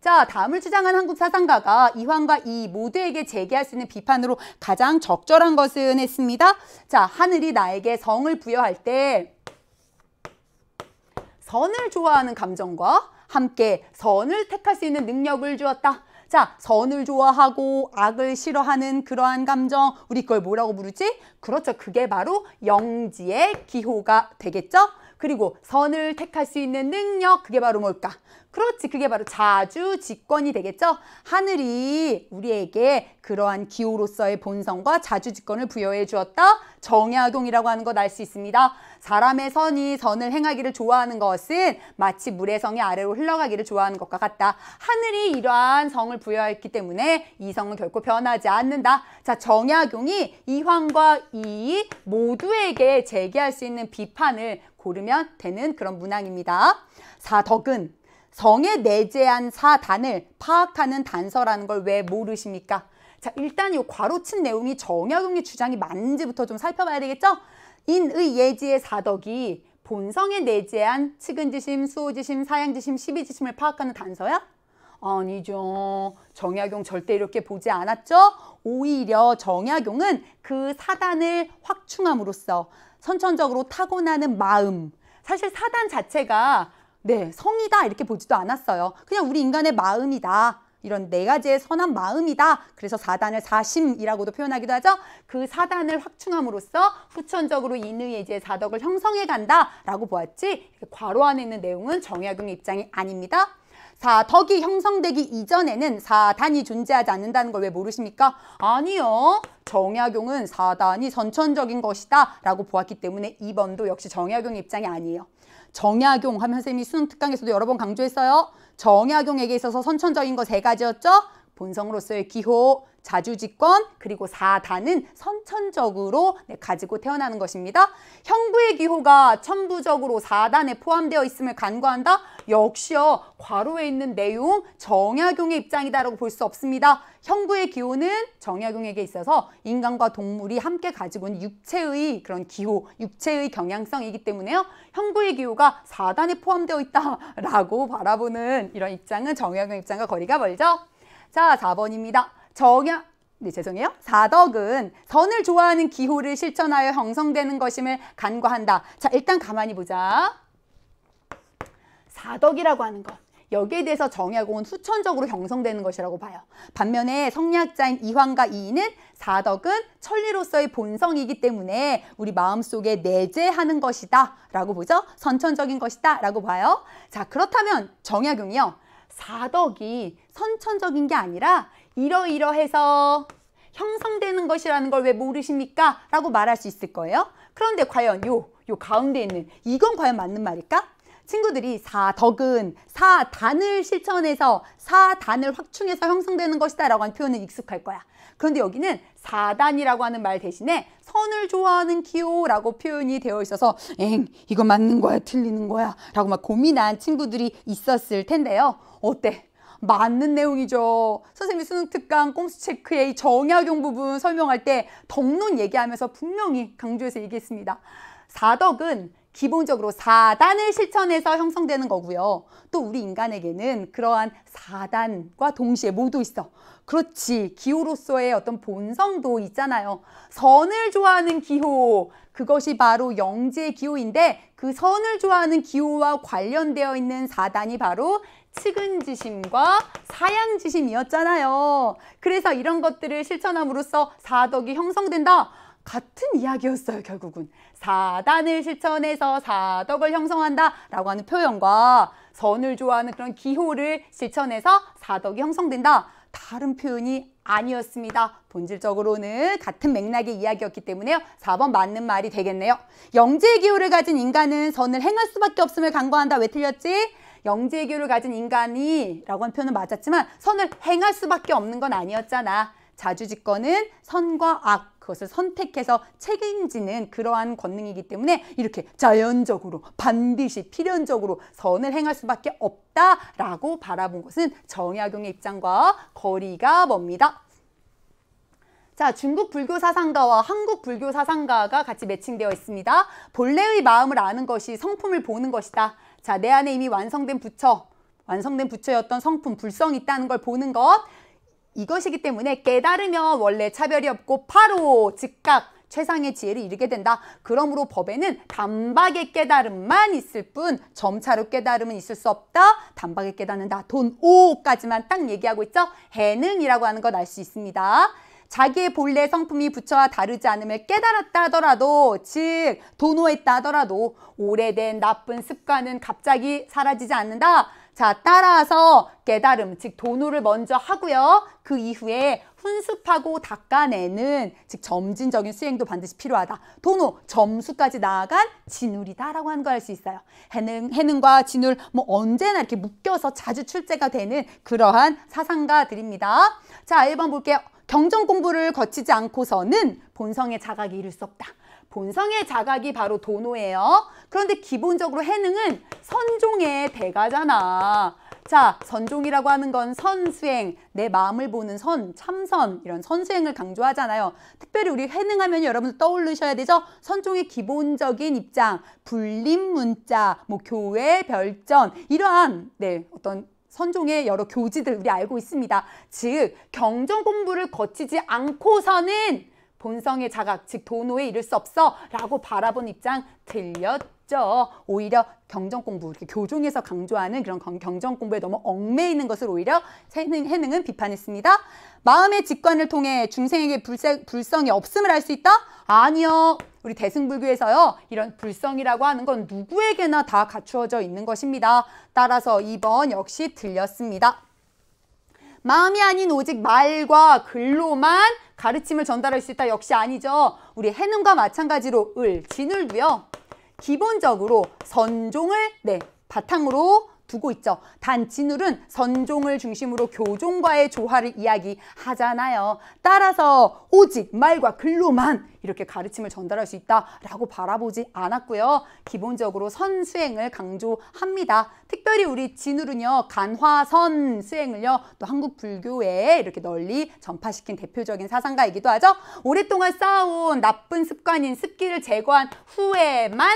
자, 다음을 주장한 한국 사상가가 이황과 이 모두에게 제기할 수 있는 비판으로 가장 적절한 것은 했습니다. 자, 하늘이 나에게 성을 부여할 때 선을 좋아하는 감정과 함께 선을 택할 수 있는 능력을 주었다. 자, 선을 좋아하고 악을 싫어하는 그러한 감정, 우리 그걸 뭐라고 부르지? 그렇죠. 그게 바로 영지의 기호가 되겠죠? 그리고 선을 택할 수 있는 능력, 그게 바로 뭘까? 그렇지, 그게 바로 자주직권이 되겠죠? 하늘이 우리에게 그러한 기호로서의 본성과 자주직권을 부여해 주었다. 정약용이라고 하는 것 알 수 있습니다. 사람의 선이 선을 행하기를 좋아하는 것은 마치 물의 성이 아래로 흘러가기를 좋아하는 것과 같다. 하늘이 이러한 성을 부여했기 때문에 이 성은 결코 변하지 않는다. 자, 정약용이 이황과 이이 모두에게 제기할 수 있는 비판을 고르면 되는 그런 문항입니다. 사덕은 성에 내재한 사단을 파악하는 단서라는 걸 왜 모르십니까? 자, 일단 이 괄호 친 내용이 정약용의 주장이 맞는지부터 좀 살펴봐야 되겠죠? 인의 예지의 사덕이 본성에 내재한 측은지심, 수호지심, 사양지심, 시비지심을 파악하는 단서야? 아니죠. 정약용 절대 이렇게 보지 않았죠? 오히려 정약용은 그 사단을 확충함으로써 선천적으로 타고나는 마음, 사실 사단 자체가 성이다 이렇게 보지도 않았어요. 그냥 우리 인간의 마음이다. 이런 네 가지의 선한 마음이다. 그래서 사단을 사심이라고도 표현하기도 하죠. 그 사단을 확충함으로써 후천적으로 인의예지의 사덕을 형성해 간다라고 보았지, 괄호 안에 있는 내용은 정약용의 입장이 아닙니다. 사덕이 형성되기 이전에는 사단이 존재하지 않는다는 걸 왜 모르십니까? 아니요. 정약용은 사단이 선천적인 것이다 라고 보았기 때문에 2번도 역시 정약용의 입장이 아니에요. 정약용 하면 선생님이 수능 특강에서도 여러 번 강조했어요. 정약용에게 있어서 선천적인 거 3가지였죠. 본성으로서의 기호, 자주직권, 그리고 사단은 선천적으로 가지고 태어나는 것입니다. 형부의 기호가 천부적으로 사단에 포함되어 있음을 간과한다? 역시요. 괄호에 있는 내용 정약용의 입장이다라고 볼 수 없습니다. 형부의 기호는 정약용에게 있어서 인간과 동물이 함께 가지고 있는 육체의 그런 기호, 육체의 경향성이기 때문에요. 형부의 기호가 사단에 포함되어 있다라고 바라보는 이런 입장은 정약용 입장과 거리가 멀죠. 자, 4번입니다. 사덕은 선을 좋아하는 기호를 실천하여 형성되는 것임을 간과한다. 자, 일단 가만히 보자. 사덕이라고 하는 것, 여기에 대해서 정약용은 후천적으로 형성되는 것이라고 봐요. 반면에 성리학자인 이황과 이이는 사덕은 천리로서의 본성이기 때문에 우리 마음속에 내재하는 것이다 라고 보죠. 선천적인 것이다 라고 봐요. 자, 그렇다면 정약용이요, 사덕이 선천적인 게 아니라 이러이러해서 형성되는 것이라는 걸 왜 모르십니까? 라고 말할 수 있을 거예요. 그런데 과연 요 가운데 있는 이건 과연 맞는 말일까? 친구들이 사덕은 사단을 실천해서 사단을 확충해서 형성되는 것이다 라고 하는 표현은 익숙할 거야. 그런데 여기는 사단이라고 하는 말 대신에 선을 좋아하는 기호라고 표현이 되어 있어서 이거 맞는 거야 틀리는 거야 라고 막 고민한 친구들이 있었을 텐데요. 어때? 맞는 내용이죠. 선생님이 수능 특강 꼼수 체크의 정약용 부분 설명할 때 덕론 얘기하면서 분명히 강조해서 얘기했습니다. 사덕은 기본적으로 사단을 실천해서 형성되는 거고요. 또 우리 인간에게는 그러한 사단과 동시에 뭐도 있어? 그렇지, 기호로서의 어떤 본성도 있잖아요. 선을 좋아하는 기호, 그것이 바로 영지의 기호인데 그 선을 좋아하는 기호와 관련되어 있는 사단이 바로 측은지심과 사양지심이었잖아요. 그래서 이런 것들을 실천함으로써 사덕이 형성된다. 같은 이야기였어요. 결국은 사단을 실천해서 사덕을 형성한다 라고 하는 표현과 선을 좋아하는 그런 기호를 실천해서 사덕이 형성된다, 다른 표현이 아니었습니다. 본질적으로는 같은 맥락의 이야기였기 때문에요. 4번 맞는 말이 되겠네요. 영지의 기호를 가진 인간은 선을 행할 수밖에 없음을 간과한다. 왜 틀렸지? 영지의 기호를 가진 인간이 라고 하는 표현은 맞았지만 선을 행할 수밖에 없는 건 아니었잖아. 자주직권은 선과 악, 그것을 선택해서 책임지는 그러한 권능이기 때문에 이렇게 자연적으로 반드시 필연적으로 선을 행할 수밖에 없다라고 바라본 것은 정약용의 입장과 거리가 멉니다. 자, 중국 불교 사상가와 한국 불교 사상가가 같이 매칭되어 있습니다. 본래의 마음을 아는 것이 성품을 보는 것이다. 자, 내 안에 이미 완성된 부처였던 성품, 불성이 있다는 걸 보는 것, 이것이기 때문에 깨달으면 원래 차별이 없고 바로 즉각 최상의 지혜를 이루게 된다. 그러므로 법에는 단박의 깨달음만 있을 뿐 점차로 깨달음은 있을 수 없다. 단박에 깨닫는다. 돈 5까지만 딱 얘기하고 있죠. 해능이라고 하는 것 알 수 있습니다. 자기의 본래 성품이 부처와 다르지 않음을 깨달았다 하더라도, 즉 도노했다 하더라도 오래된 나쁜 습관은 갑자기 사라지지 않는다. 자, 따라서 깨달음, 즉 도노를 먼저 하고요. 그 이후에 훈습하고 닦아내는, 즉 점진적인 수행도 반드시 필요하다. 도노, 점수까지 나아간 진울이다라고 하는 걸 알 수 있어요. 해능과 진울, 뭐 언제나 이렇게 묶여서 자주 출제가 되는 그러한 사상가들입니다. 자, 1번 볼게요. 경전 공부를 거치지 않고서는 본성의 자각이 이룰 수 없다. 본성의 자각이 바로 도노예요. 그런데 기본적으로 해능은 선종의 대가잖아. 자, 선종이라고 하는 건 선수행, 내 마음을 보는 선, 참선, 이런 선수행을 강조하잖아요. 특별히 우리 해능하면 여러분들 떠올리셔야 되죠? 선종의 기본적인 입장, 불림문자, 뭐 교회, 별전, 이러한 어떤 선종의 여러 교지들 우리 알고 있습니다. 즉 경전 공부를 거치지 않고서는 본성의 자각, 즉 도노에 이를 수 없어 라고 바라본 입장 틀렸죠. 오히려 경전 공부, 이렇게 교종에서 강조하는 그런 경전 공부에 너무 얽매이는 것을 오히려 해능은 비판했습니다. 마음의 직관을 통해 중생에게 불성이 없음을 알 수 있다? 아니요. 우리 대승불교에서요, 이런 불성이라고 하는 건 누구에게나 다 갖추어져 있는 것입니다. 따라서 2번 역시 틀렸습니다. 마음이 아닌 오직 말과 글로만 가르침을 전달할 수 있다. 역시 아니죠. 우리 해능과 마찬가지로 진울도요. 기본적으로 선종을 바탕으로 두고 있죠. 단 진울은 선종을 중심으로 교종과의 조화를 이야기하잖아요. 따라서 오직 말과 글로만 이렇게 가르침을 전달할 수 있다라고 바라보지 않았고요. 기본적으로 선수행을 강조합니다. 특별히 우리 진울은요, 간화선 수행을요, 또 한국 불교에 이렇게 널리 전파시킨 대표적인 사상가이기도 하죠. 오랫동안 쌓아온 나쁜 습관인 습기를 제거한 후에만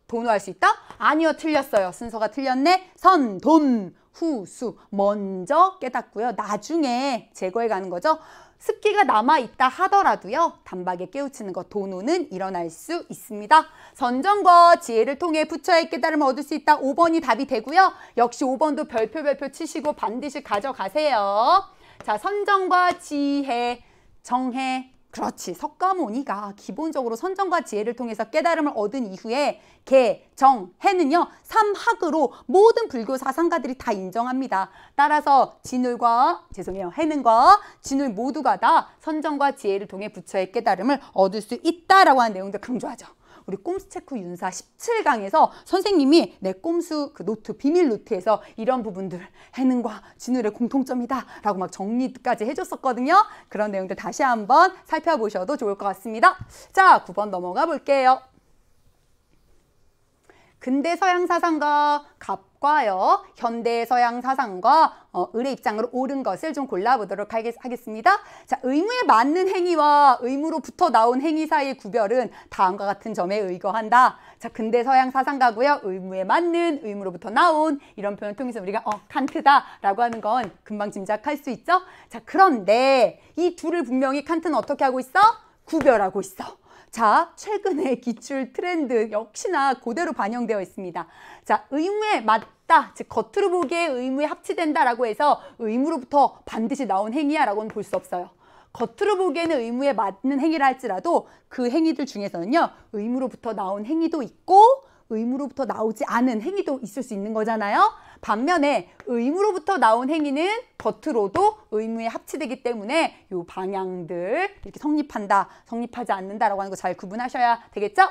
도노할 수 있다? 아니요, 틀렸어요. 순서가 틀렸네. 선, 돈, 후, 수. 먼저 깨닫고요. 나중에 제거해 가는 거죠. 습기가 남아있다 하더라도요. 단박에 깨우치는 것, 도노는 일어날 수 있습니다. 선정과 지혜를 통해 부처의 깨달음을 얻을 수 있다. 5번이 답이 되고요. 역시 5번도 별표 치시고 반드시 가져가세요. 자, 선정과 지혜, 정혜, 그렇지. 석가모니가 기본적으로 선정과 지혜를 통해서 깨달음을 얻은 이후에 개, 정, 해는요, 3학으로 모든 불교 사상가들이 다 인정합니다. 따라서 해능과 진울 모두가 다 선정과 지혜를 통해 부처의 깨달음을 얻을 수 있다라고 하는 내용들 강조하죠. 우리 꼼수 체크 윤사 17강에서 선생님이 내 꼼수 그 노트, 비밀 노트에서 이런 부분들 해능과 진울의 공통점이다 라고 막 정리까지 해줬었거든요. 그런 내용들 다시 한번 살펴보셔도 좋을 것 같습니다. 자, 9번 넘어가 볼게요. 근대 서양 사상과 갑과요, 현대 서양 사상과 을의 입장으로 옳은 것을 좀 골라보도록 하겠습니다. 자, 의무에 맞는 행위와 의무로부터 나온 행위 사이의 구별은 다음과 같은 점에 의거한다. 자, 근대 서양 사상가고요. 의무에 맞는, 의무로부터 나온, 이런 표현을 통해서 우리가 칸트다라고 하는 건 금방 짐작할 수 있죠. 자, 그런데 이 둘을 분명히 칸트는 어떻게 하고 있어? 구별하고 있어. 자, 최근의 기출 트렌드 역시나 그대로 반영되어 있습니다. 자, 의무에 맞다, 즉 겉으로 보기에 의무에 합치된다라고 해서 의무로부터 반드시 나온 행위야라고는 볼 수 없어요. 겉으로 보기에는 의무에 맞는 행위를 할지라도 그 행위들 중에서는요, 의무로부터 나온 행위도 있고 의무로부터 나오지 않은 행위도 있을 수 있는 거잖아요. 반면에 의무로부터 나온 행위는 겉으로도 의무에 합치되기 때문에 이 방향들 이렇게 성립한다, 성립하지 않는다라고 하는 거 잘 구분하셔야 되겠죠?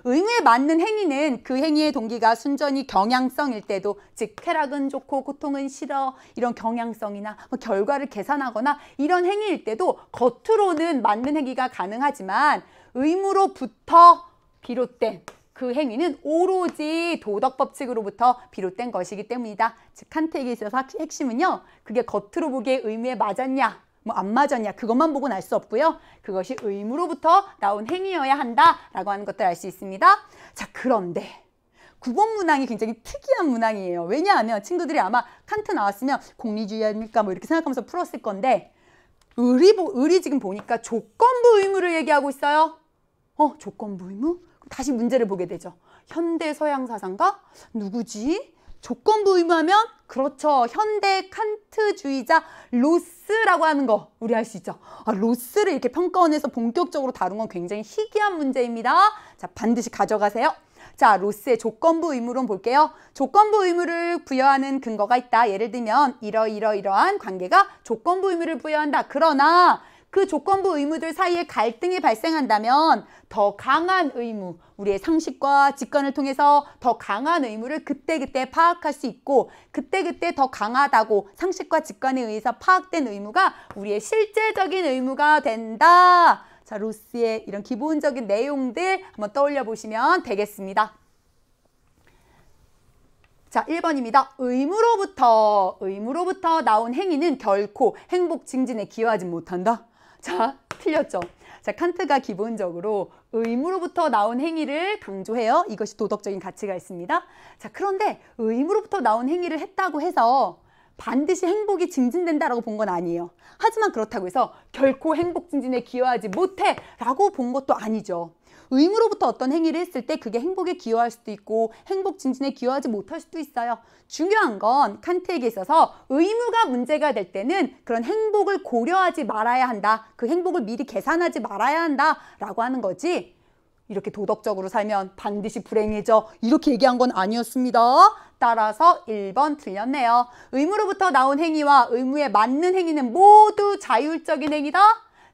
의무에 맞는 행위는 그 행위의 동기가 순전히 경향성일 때도, 즉 쾌락은 좋고 고통은 싫어, 이런 경향성이나 결과를 계산하거나 이런 행위일 때도 겉으로는 맞는 행위가 가능하지만 의무로부터 비롯된 그 행위는 오로지 도덕 법칙으로부터 비롯된 것이기 때문이다. 즉 칸트에게 있어서 핵심은요, 그게 겉으로 보기에 의무에 맞았냐, 안 맞았냐, 그것만 보고는 알 수 없고요. 그것이 의무로부터 나온 행위여야 한다라고 하는 것들 알 수 있습니다. 자, 그런데 9번 문항이 굉장히 특이한 문항이에요. 왜냐하면 친구들이 아마 칸트 나왔으면 공리주의 아닙니까? 뭐 이렇게 생각하면서 풀었을 건데, 을이 지금 보니까 조건부 의무를 얘기하고 있어요. 조건부 의무? 다시 문제를 보게 되죠. 현대 서양 사상가? 누구지? 조건부 의무하면 그렇죠. 현대 칸트주의자 로스라고 하는 거 우리 알 수 있죠. 로스를 이렇게 평가원에서 본격적으로 다룬 건 굉장히 희귀한 문제입니다. 자, 반드시 가져가세요. 자, 로스의 조건부 의무론 볼게요. 조건부 의무를 부여하는 근거가 있다. 예를 들면 이러이러한 관계가 조건부 의무를 부여한다. 그러나 그 조건부 의무들 사이에 갈등이 발생한다면 더 강한 의무, 우리의 상식과 직관을 통해서 더 강한 의무를 그때그때 파악할 수 있고 그때그때 더 강하다고 상식과 직관에 의해서 파악된 의무가 우리의 실제적인 의무가 된다. 자, 로스의 이런 기본적인 내용들 한번 떠올려 보시면 되겠습니다. 자, 1번입니다. 의무로부터 나온 행위는 결코 행복 증진에 기여하지 못한다. 자, 틀렸죠. 자, 칸트가 기본적으로 의무로부터 나온 행위를 강조해요. 이것이 도덕적인 가치가 있습니다. 자, 그런데 의무로부터 나온 행위를 했다고 해서 반드시 행복이 증진된다라고 본 건 아니에요. 하지만 그렇다고 해서 결코 행복 증진에 기여하지 못해 라고 본 것도 아니죠. 의무로부터 어떤 행위를 했을 때 그게 행복에 기여할 수도 있고 행복 증진에 기여하지 못할 수도 있어요. 중요한 건 칸트에게 있어서 의무가 문제가 될 때는 그런 행복을 고려하지 말아야 한다. 그 행복을 미리 계산하지 말아야 한다 라고 하는 거지. 이렇게 도덕적으로 살면 반드시 불행해져. 이렇게 얘기한 건 아니었습니다. 따라서 1번 틀렸네요. 의무로부터 나온 행위와 의무에 맞는 행위는 모두 자율적인 행위다.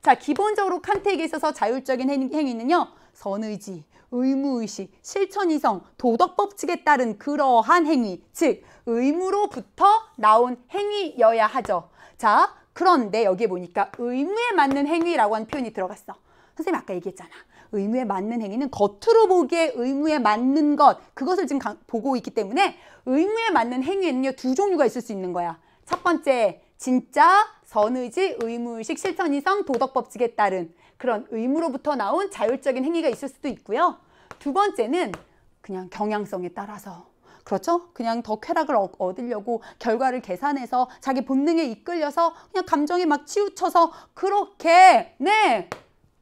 자, 기본적으로 칸트에게 있어서 자율적인 행위는요. 선의지, 의무의식, 실천이성, 도덕법칙에 따른 그러한 행위, 즉 의무로부터 나온 행위여야 하죠. 자, 그런데 여기에 보니까 의무에 맞는 행위라고 하는 표현이 들어갔어. 선생님 아까 얘기했잖아. 의무에 맞는 행위는 겉으로 보기에 의무에 맞는 것, 그것을 지금 보고 있기 때문에 의무에 맞는 행위에는요, 두 종류가 있을 수 있는 거야. 첫 번째, 진짜 선의지, 의무의식, 실천이성, 도덕법칙에 따른 그런 의무로부터 나온 자율적인 행위가 있을 수도 있고요. 두 번째는 그냥 경향성에 따라서, 그렇죠? 그냥 더 쾌락을 얻으려고 결과를 계산해서 자기 본능에 이끌려서 그냥 감정에 막 치우쳐서 그렇게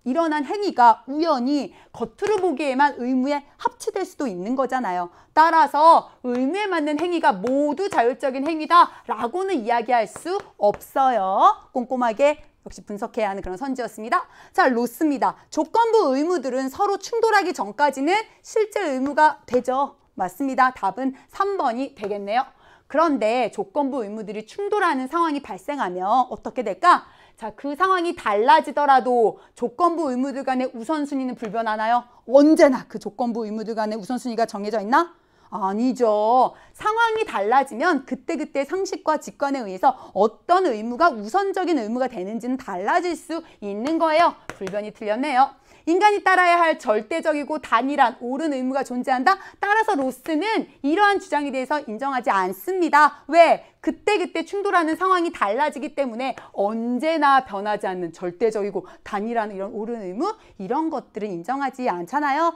일어난 행위가 우연히 겉으로 보기에만 의무에 합치될 수도 있는 거잖아요. 따라서 의무에 맞는 행위가 모두 자율적인 행위다라고는 이야기할 수 없어요. 꼼꼼하게 역시 분석해야 하는 그런 선지였습니다. 자, 로스입니다. 조건부 의무들은 서로 충돌하기 전까지는 실제 의무가 되죠. 맞습니다. 답은 3번이 되겠네요. 그런데 조건부 의무들이 충돌하는 상황이 발생하면 어떻게 될까? 자, 그 상황이 달라지더라도 조건부 의무들 간의 우선순위는 불변하나요? 언제나 그 조건부 의무들 간의 우선순위가 정해져 있나? 아니죠. 상황이 달라지면 그때그때 상식과 직관에 의해서 어떤 의무가 우선적인 의무가 되는지는 달라질 수 있는 거예요. 불변이 틀렸네요. 인간이 따라야 할 절대적이고 단일한 옳은 의무가 존재한다. 따라서 로스는 이러한 주장에 대해서 인정하지 않습니다. 왜? 그때그때 충돌하는 상황이 달라지기 때문에 언제나 변하지 않는 절대적이고 단일한 이런 옳은 의무, 이런 것들은 인정하지 않잖아요.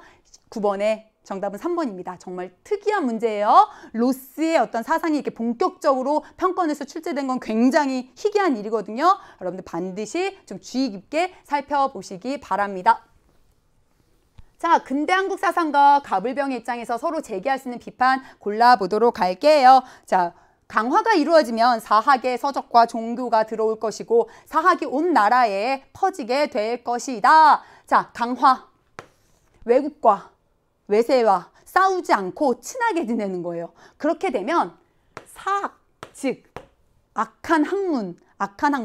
9번에 정답은 3번입니다. 정말 특이한 문제예요. 로스의 어떤 사상이 이렇게 본격적으로 평가원에서 출제된 건 굉장히 희귀한 일이거든요. 여러분들 반드시 좀 주의 깊게 살펴보시기 바랍니다. 자, 근대 한국 사상가 가불병의 입장에서 서로 제기할 수 있는 비판 골라보도록 할게요. 자, 강화가 이루어지면 사학의 서적과 종교가 들어올 것이고 사학이 온 나라에 퍼지게 될 것이다. 자, 강화. 외국과 외세와 싸우지 않고 친하게 지내는 거예요. 그렇게 되면 사학, 즉 악한 학문,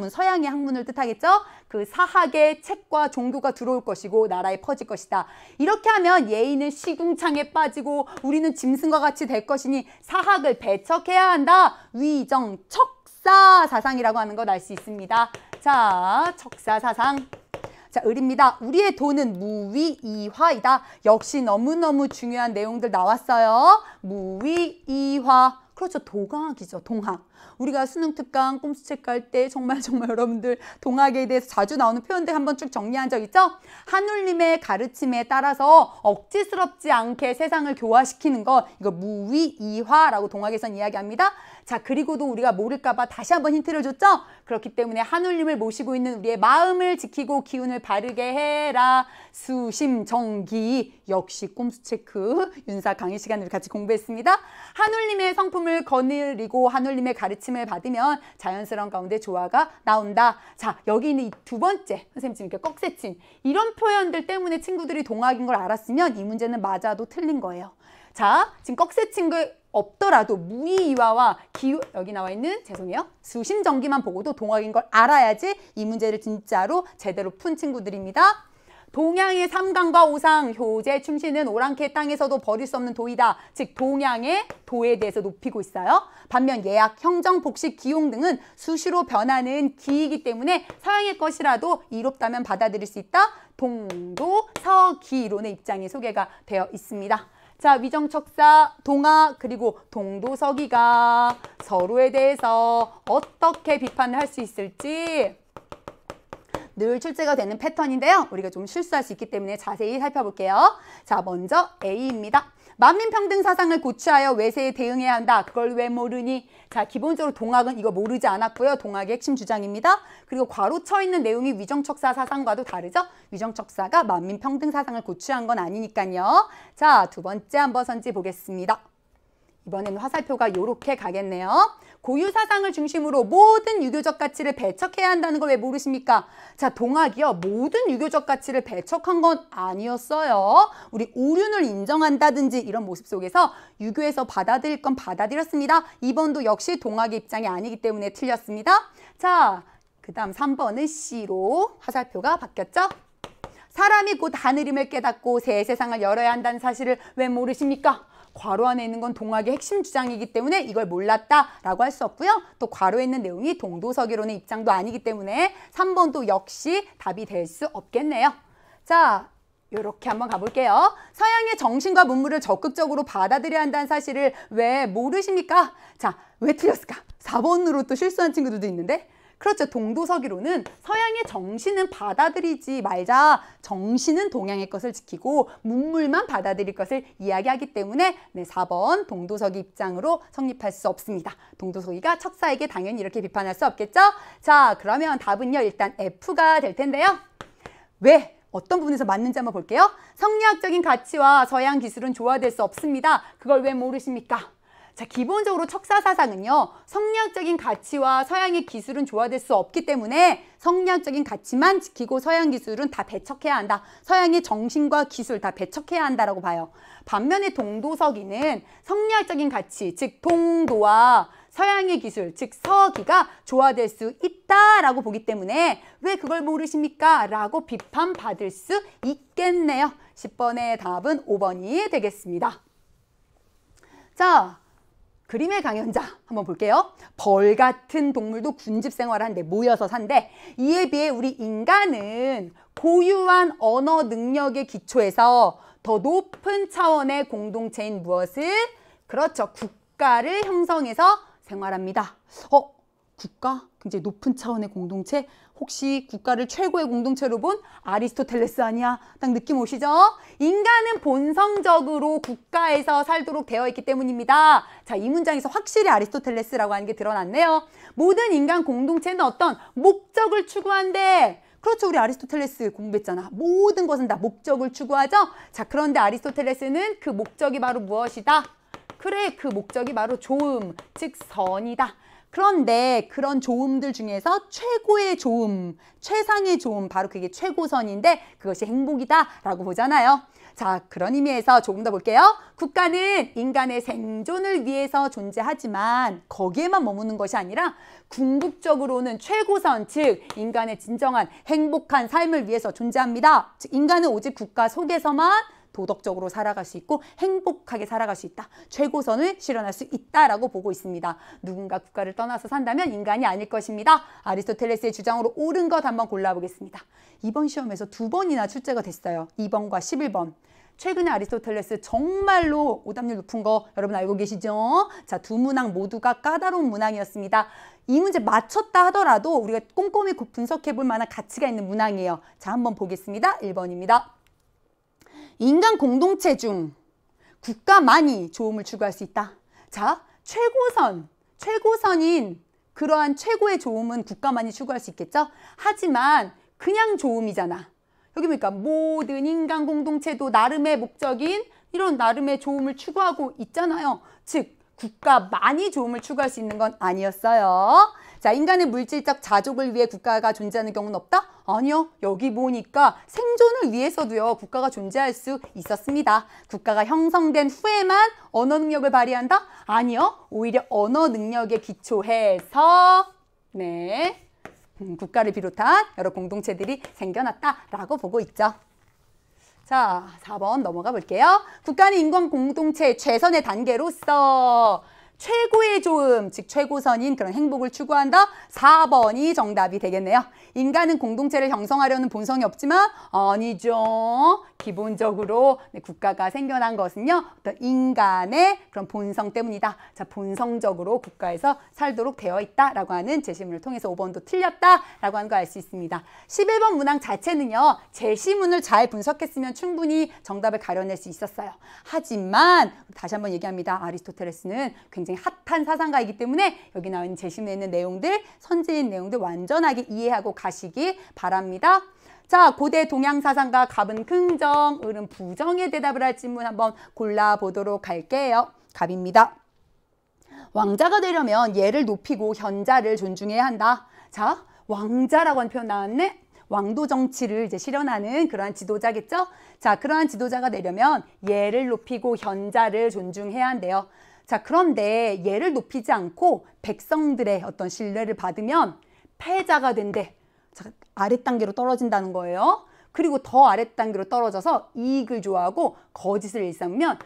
서양의 학문을 뜻하겠죠? 그 사학의 책과 종교가 들어올 것이고 나라에 퍼질 것이다. 이렇게 하면 예의는 시궁창에 빠지고 우리는 짐승과 같이 될 것이니 사학을 배척해야 한다. 위정, 척사 사상이라고 하는 걸 알 수 있습니다. 자, 척사 사상. 자, 을입니다. 우리의 도는 무위이화이다. 역시 너무너무 중요한 내용들 나왔어요. 무위이화. 그렇죠. 도강학이죠. 동학. 우리가 수능 특강 꼼수 체크할 때 정말 여러분들 동학에 대해서 자주 나오는 표현들 한번 쭉 정리한 적 있죠? 하눌님의 가르침에 따라서 억지스럽지 않게 세상을 교화시키는 것, 이거 무위이화라고 동학에선 이야기합니다. 자, 그리고도 우리가 모를까봐 다시 한번 힌트를 줬죠? 그렇기 때문에 하눌님을 모시고 있는 우리의 마음을 지키고 기운을 바르게 해라. 수심정기, 역시 꼼수 체크, 윤사 강의 시간을 같이 공부했습니다. 하눌님의 성품을 거느리고 하눌님의 가르침을 받으면 자연스러운 가운데 조화가 나온다. 자, 여기 있는 이 두 번째, 선생님 지금 이렇게 꺽쇠친 이런 표현들 때문에 친구들이 동학인 걸 알았으면 이 문제는 맞아도 틀린 거예요. 자, 지금 꺽쇠친 거 없더라도 무의이화와 기후, 여기 나와 있는 죄송해요. 수심정기만 보고도 동학인 걸 알아야지 이 문제를 진짜로 제대로 푼 친구들입니다. 동양의 삼강과 오상, 효제, 춤시는 오랑캐 땅에서도 버릴 수 없는 도이다. 즉 동양의 도에 대해서 높이고 있어요. 반면 예약, 형정, 복식, 기용 등은 수시로 변하는 기이기 때문에 서양의 것이라도 이롭다면 받아들일 수 있다. 동도, 서기론의 입장이 소개가 되어 있습니다. 자, 위정척사, 동학, 그리고 동도서기가 서로에 대해서 어떻게 비판을 할 수 있을지 늘 출제가 되는 패턴인데요. 우리가 좀 실수할 수 있기 때문에 자세히 살펴볼게요. 자, 먼저 A입니다. 만민평등 사상을 고취하여 외세에 대응해야 한다. 그걸 왜 모르니? 자, 기본적으로 동학은 이거 모르지 않았고요. 동학의 핵심 주장입니다. 그리고 괄호 쳐 있는 내용이 위정척사 사상과도 다르죠. 위정척사가 만민평등 사상을 고취한 건 아니니까요. 자, 두 번째 한번 선지 보겠습니다. 이번에는 화살표가 이렇게 가겠네요. 고유 사상을 중심으로 모든 유교적 가치를 배척해야 한다는 걸 왜 모르십니까? 자, 동학이요. 모든 유교적 가치를 배척한 건 아니었어요. 우리 오륜을 인정한다든지 이런 모습 속에서 유교에서 받아들일 건 받아들였습니다. 2번도 역시 동학의 입장이 아니기 때문에 틀렸습니다. 자, 그 다음 3번은 C로 화살표가 바뀌었죠? 사람이 곧 하늘임을 깨닫고 새 세상을 열어야 한다는 사실을 왜 모르십니까? 괄호 안에 있는 건 동학의 핵심 주장이기 때문에 이걸 몰랐다라고 할 수 없고요. 또 괄호에 있는 내용이 동도서기론의 입장도 아니기 때문에 3번도 역시 답이 될 수 없겠네요. 자, 이렇게 한번 가볼게요. 서양의 정신과 문물을 적극적으로 받아들여야 한다는 사실을 왜 모르십니까? 자, 왜 틀렸을까? 4번으로 또 실수한 친구들도 있는데 그렇죠. 동도서기로는 서양의 정신은 받아들이지 말자. 정신은 동양의 것을 지키고 문물만 받아들일 것을 이야기하기 때문에 네, 4번 동도서기 입장으로 성립할 수 없습니다. 동도서기가 척사에게 당연히 이렇게 비판할 수 없겠죠? 자, 그러면 답은요. 일단 F가 될 텐데요. 왜? 어떤 부분에서 맞는지 한번 볼게요. 성리학적인 가치와 서양 기술은 조화될 수 없습니다. 그걸 왜 모르십니까? 자, 기본적으로 척사사상은요. 성리학적인 가치와 서양의 기술은 조화될 수 없기 때문에 성리학적인 가치만 지키고 서양 기술은 다 배척해야 한다. 서양의 정신과 기술 다 배척해야 한다라고 봐요. 반면에 동도서기는 성리학적인 가치, 즉 동도와 서양의 기술, 즉 서기가 조화될 수 있다라고 보기 때문에 왜 그걸 모르십니까? 라고 비판받을 수 있겠네요. 10번의 답은 5번이 되겠습니다. 자, 그림의 강연자 한번 볼게요. 벌 같은 동물도 군집 생활을 하는데 모여서 산대. 이에 비해 우리 인간은 고유한 언어 능력의 기초에서 더 높은 차원의 공동체인 무엇을? 그렇죠. 국가를 형성해서 생활합니다. 국가? 굉장히 높은 차원의 공동체? 혹시 국가를 최고의 공동체로 본 아리스토텔레스 아니야? 딱 느낌 오시죠? 인간은 본성적으로 국가에서 살도록 되어 있기 때문입니다. 자, 이 문장에서 확실히 아리스토텔레스라고 하는 게 드러났네요. 모든 인간 공동체는 어떤 목적을 추구한대. 그렇죠. 우리 아리스토텔레스 공부했잖아. 모든 것은 다 목적을 추구하죠? 자, 그런데 아리스토텔레스는 그 목적이 바로 무엇이다? 그래, 그 목적이 바로 좋음, 즉 선이다. 그런데 그런 좋음들 중에서 최고의 좋음, 최상의 좋음, 바로 그게 최고선인데 그것이 행복이다라고 보잖아요. 자, 그런 의미에서 조금 더 볼게요. 국가는 인간의 생존을 위해서 존재하지만 거기에만 머무는 것이 아니라 궁극적으로는 최고선, 즉 인간의 진정한 행복한 삶을 위해서 존재합니다. 즉 인간은 오직 국가 속에서만 도덕적으로 살아갈 수 있고 행복하게 살아갈 수 있다. 최고선을 실현할 수 있다라고 보고 있습니다. 누군가 국가를 떠나서 산다면 인간이 아닐 것입니다. 아리스토텔레스의 주장으로 옳은 것 한번 골라보겠습니다. 이번 시험에서 2번이나 출제가 됐어요. 2번과 11번. 최근에 아리스토텔레스 정말로 오답률 높은 거 여러분 알고 계시죠? 자, 두 문항 모두가 까다로운 문항이었습니다. 이 문제 맞췄다 하더라도 우리가 꼼꼼히 분석해 볼 만한 가치가 있는 문항이에요. 자, 한번 보겠습니다. 1번입니다. 인간 공동체 중 국가만이 좋음을 추구할 수 있다. 자, 최고선인 그러한 최고의 좋음은 국가만이 추구할 수 있겠죠? 하지만 그냥 좋음이잖아. 여기 보니까 모든 인간 공동체도 나름의 목적인 이런 나름의 좋음을 추구하고 있잖아요. 즉, 국가만이 좋음을 추구할 수 있는 건 아니었어요. 자, 인간의 물질적 자족을 위해 국가가 존재하는 경우는 없다? 아니요. 여기 보니까 생존을 위해서도요. 국가가 존재할 수 있었습니다. 국가가 형성된 후에만 언어 능력을 발휘한다? 아니요. 오히려 언어 능력에 기초해서 국가를 비롯한 여러 공동체들이 생겨났다라고 보고 있죠. 자, 4번 넘어가 볼게요. 국가는 인간 공동체의 최선의 단계로서 최고의 좋음, 즉 최고선인 그런 행복을 추구한다. 4번이 정답이 되겠네요. 인간은 공동체를 형성하려는 본성이 없지만 아니죠. 기본적으로 국가가 생겨난 것은요. 어떤 인간의 그런 본성 때문이다. 자, 본성적으로 국가에서 살도록 되어 있다라고 하는 제시문을 통해서 5번도 틀렸다라고 하는 거 알 수 있습니다. 11번 문항 자체는요. 제시문을 잘 분석했으면 충분히 정답을 가려낼 수 있었어요. 하지만 다시 한번 얘기합니다. 아리스토텔레스는 굉장히 핫한 사상가이기 때문에 여기 나와 있는 제시문에 있는 내용들, 선지인 내용들 완전하게 이해하고 가시기 바랍니다. 자, 고대 동양 사상가 갑은 긍정, 을은 부정의 대답을 할 질문 한번 골라보도록 할게요. 갑입니다. 왕자가 되려면 예를 높이고 현자를 존중해야 한다. 자, 왕자라고 하는 표현 나왔네. 왕도 정치를 이제 실현하는 그러한 지도자겠죠? 자, 그러한 지도자가 되려면 예를 높이고 현자를 존중해야 한대요. 자, 그런데 예를 높이지 않고 백성들의 어떤 신뢰를 받으면 패자가 된대. 자, 아랫단계로 떨어진다는 거예요. 그리고 더 아랫단계로 떨어져서 이익을 좋아하고 거짓을 일삼으면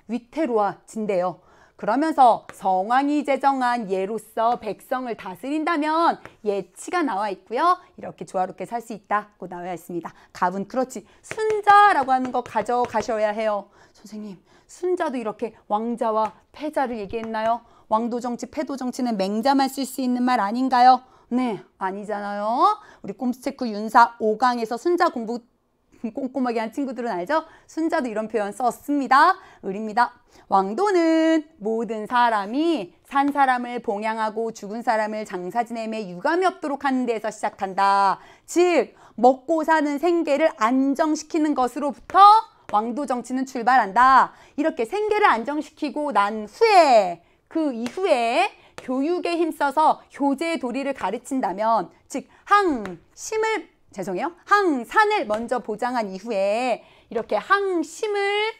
위태로워진대요. 그러면서 성왕이 제정한 예로서 백성을 다스린다면 예치가 나와 있고요. 이렇게 조화롭게 살 수 있다고 나와 있습니다. 갑은 그렇지. 순자라고 하는 거 가져가셔야 해요. 선생님, 순자도 이렇게 왕자와 패자를 얘기했나요? 왕도 정치, 패도 정치는 맹자만 쓸 수 있는 말 아닌가요? 네, 아니잖아요. 우리 꼼수체크 윤사 5강에서 순자 공부 꼼꼼하게 한 친구들은 알죠? 순자도 이런 표현 썼습니다. 을입니다. 왕도는 모든 사람이 산 사람을 봉양하고 죽은 사람을 장사 지내매 유감이 없도록 하는 데에서 시작한다. 즉, 먹고 사는 생계를 안정시키는 것으로부터 왕도 정치는 출발한다. 이렇게 생계를 안정시키고 난 후에 그 이후에 교육에 힘써서 효제의 도리를 가르친다면, 즉 항산을 먼저 보장한 이후에 이렇게 항심을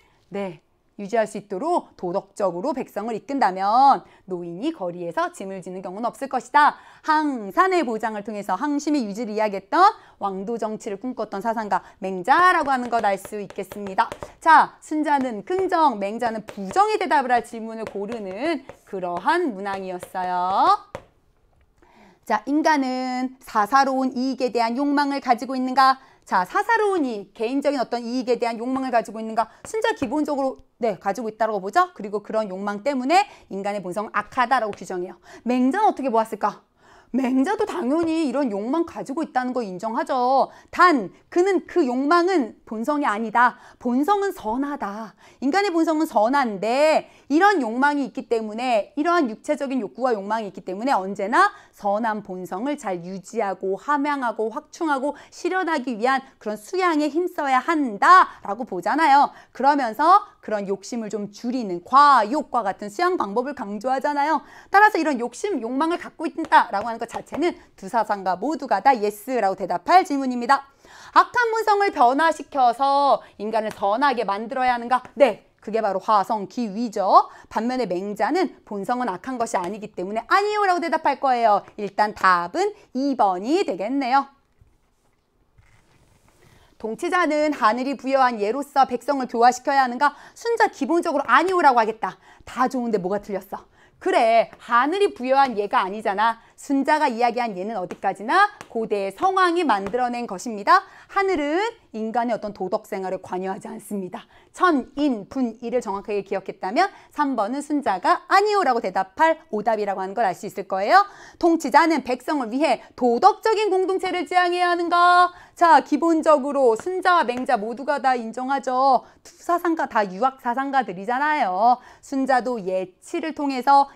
유지할 수 있도록 도덕적으로 백성을 이끈다면 노인이 거리에서 짐을 지는 경우는 없을 것이다. 항산의 보장을 통해서 항심의 유지를 이야기했던 왕도 정치를 꿈꿨던 사상가 맹자라고 하는 것 알 수 있겠습니다. 자, 순자는 긍정, 맹자는 부정의 대답을 할 질문을 고르는 그러한 문항이었어요. 자, 인간은 사사로운 이익에 대한 욕망을 가지고 있는가? 자, 사사로운 이익, 개인적인 어떤 이익에 대한 욕망을 가지고 있는가? 순자 기본적으로 가지고 있다고 보죠. 그리고 그런 욕망 때문에 인간의 본성은 악하다라고 규정해요. 맹자는 어떻게 보았을까? 맹자도 당연히 이런 욕망 가지고 있다는 거 인정하죠. 단 그는 그 욕망은 본성이 아니다. 본성은 선하다. 인간의 본성은 선한데 이런 욕망이 있기 때문에, 이러한 육체적인 욕구와 욕망이 있기 때문에 언제나 선한 본성을 잘 유지하고 함양하고 확충하고 실현하기 위한 그런 수양에 힘써야 한다라고 보잖아요. 그러면서 그런 욕심을 좀 줄이는 과욕과 같은 수양 방법을 강조하잖아요. 따라서 이런 욕심, 욕망을 갖고 있다라고 하는 것 자체는 두 사상가 모두가 다 예스라고 대답할 질문입니다. 악한 본성을 변화시켜서 인간을 선하게 만들어야 하는가? 네, 그게 바로 화성기위죠. 반면에 맹자는 본성은 악한 것이 아니기 때문에 아니요 라고 대답할 거예요. 일단 답은 2번이 되겠네요. 통치자는 하늘이 부여한 예로서 백성을 교화시켜야 하는가? 순자 기본적으로 아니오라고 하겠다. 다 좋은데 뭐가 틀렸어? 그래, 하늘이 부여한 예가 아니잖아. 순자가 이야기한 예는 어디까지나 고대의 성왕이 만들어낸 것입니다. 하늘은 인간의 어떤 도덕 생활에 관여하지 않습니다. 천인, 분이를 정확하게 기억했다면 3번은 순자가 아니오라고 대답할 오답이라고 하는 걸 알 수 있을 거예요. 통치자는 백성을 위해 도덕적인 공동체를 지향해야 하는가? 자, 기본적으로 순자와 맹자 모두가 다 인정하죠. 두 사상가 다 유학 사상가들이잖아요. 순자도 예를 통해서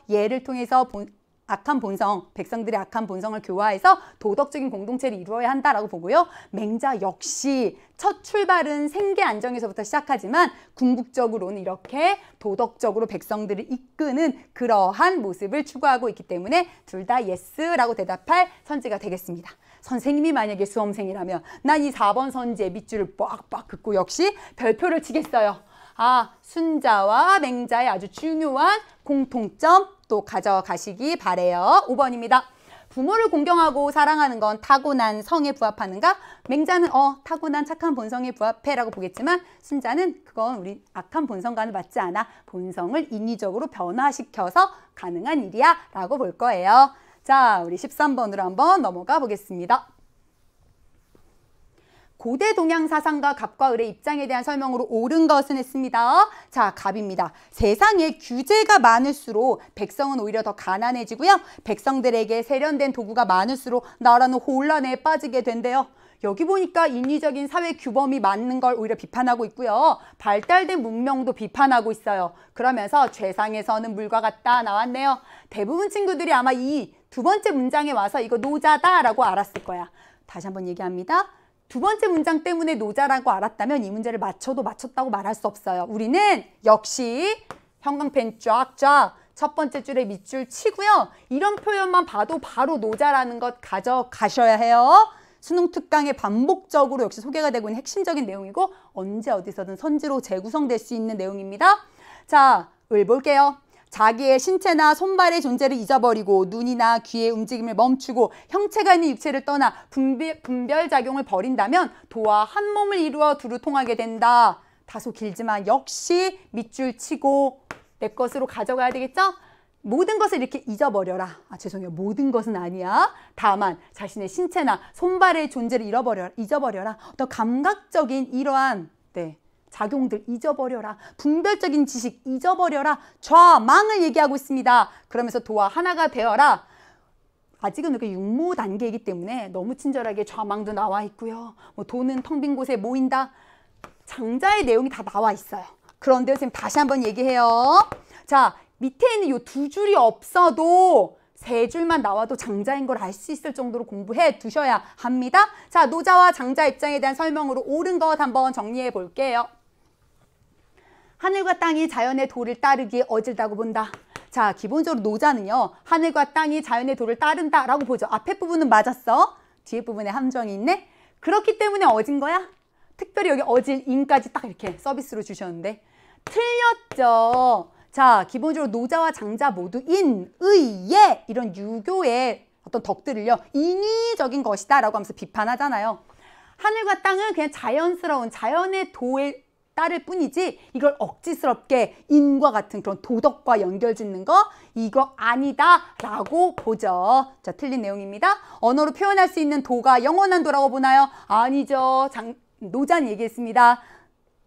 악한 본성, 백성들의 악한 본성을 교화해서 도덕적인 공동체를 이루어야 한다라고 보고요. 맹자 역시 첫 출발은 생계 안정에서부터 시작하지만 궁극적으로는 이렇게 도덕적으로 백성들을 이끄는 그러한 모습을 추구하고 있기 때문에 둘 다 예스라고 대답할 선지가 되겠습니다. 선생님이 만약에 수험생이라면 난 이 4번 선지의 밑줄을 빡빡 긋고 역시 별표를 치겠어요. 아, 순자와 맹자의 아주 중요한 공통점 또 가져가시기 바래요. 5번입니다. 부모를 공경하고 사랑하는 건 타고난 성에 부합하는가? 맹자는 타고난 착한 본성에 부합해라고 보겠지만 순자는 그건 우리 악한 본성과는 맞지 않아. 본성을 인위적으로 변화시켜서 가능한 일이야 라고 볼 거예요. 자, 우리 13번으로 한번 넘어가 보겠습니다. 고대 동양 사상가 갑과 을의 입장에 대한 설명으로 옳은 것은 했습니다. 자, 갑입니다. 세상에 규제가 많을수록 백성은 오히려 더 가난해지고요. 백성들에게 세련된 도구가 많을수록 나라는 혼란에 빠지게 된대요. 여기 보니까 인위적인 사회 규범이 맞는 걸 오히려 비판하고 있고요. 발달된 문명도 비판하고 있어요. 그러면서 죄상에서는 물과 같다 나왔네요. 대부분 친구들이 아마 이 두 번째 문장에 와서 이거 노자다라고 알았을 거야. 다시 한번 얘기합니다. 두 번째 문장 때문에 노자라고 알았다면 이 문제를 맞춰도 맞췄다고 말할 수 없어요. 우리는 역시 형광펜 쫙쫙 첫 번째 줄에 밑줄 치고요. 이런 표현만 봐도 바로 노자라는 것 가져가셔야 해요. 수능 특강에 반복적으로 역시 소개가 되고 있는 핵심적인 내용이고 언제 어디서든 선지로 재구성될 수 있는 내용입니다. 자, 을 볼게요. 자기의 신체나 손발의 존재를 잊어버리고 눈이나 귀의 움직임을 멈추고 형체가 있는 육체를 떠나 분별작용을 벌인다면 도와 한 몸을 이루어 두루 통하게 된다. 다소 길지만 역시 밑줄 치고 내 것으로 가져가야 되겠죠? 모든 것을 이렇게 잊어버려라. 죄송해요. 모든 것은 아니야. 다만 자신의 신체나 손발의 존재를 잊어버려라. 어떤 감각적인 이러한 작용들 잊어버려라. 분별적인 지식 잊어버려라. 좌망을 얘기하고 있습니다. 그러면서 도와 하나가 되어라. 아직은 이렇게 육모 단계이기 때문에 너무 친절하게 좌망도 나와 있고요. 도는 텅 빈 곳에 모인다. 장자의 내용이 다 나와 있어요. 그런데 선생님 다시 한번 얘기해요. 자, 밑에 있는 이 두 줄이 없어도 세 줄만 나와도 장자인 걸 알 수 있을 정도로 공부해 두셔야 합니다. 자, 노자와 장자 입장에 대한 설명으로 옳은 것 한번 정리해 볼게요. 하늘과 땅이 자연의 도를 따르기에 어질다고 본다. 자, 기본적으로 노자는요. 하늘과 땅이 자연의 도를 따른다라고 보죠. 앞에 부분은 맞았어. 뒤에 부분에 함정이 있네. 그렇기 때문에 어진 거야? 특별히 여기 어질 인까지 딱 이렇게 서비스로 주셨는데 틀렸죠. 자, 기본적으로 노자와 장자 모두 인, 의, 예 이런 유교의 어떤 덕들을요. 인위적인 것이다 라고 하면서 비판하잖아요. 하늘과 땅은 그냥 자연스러운 자연의 도에 따를 뿐이지 이걸 억지스럽게 인과 같은 그런 도덕과 연결짓는 거 이거 아니다 라고 보죠. 자, 틀린 내용입니다. 언어로 표현할 수 있는 도가 영원한 도라고 보나요? 아니죠. 노자는 얘기했습니다.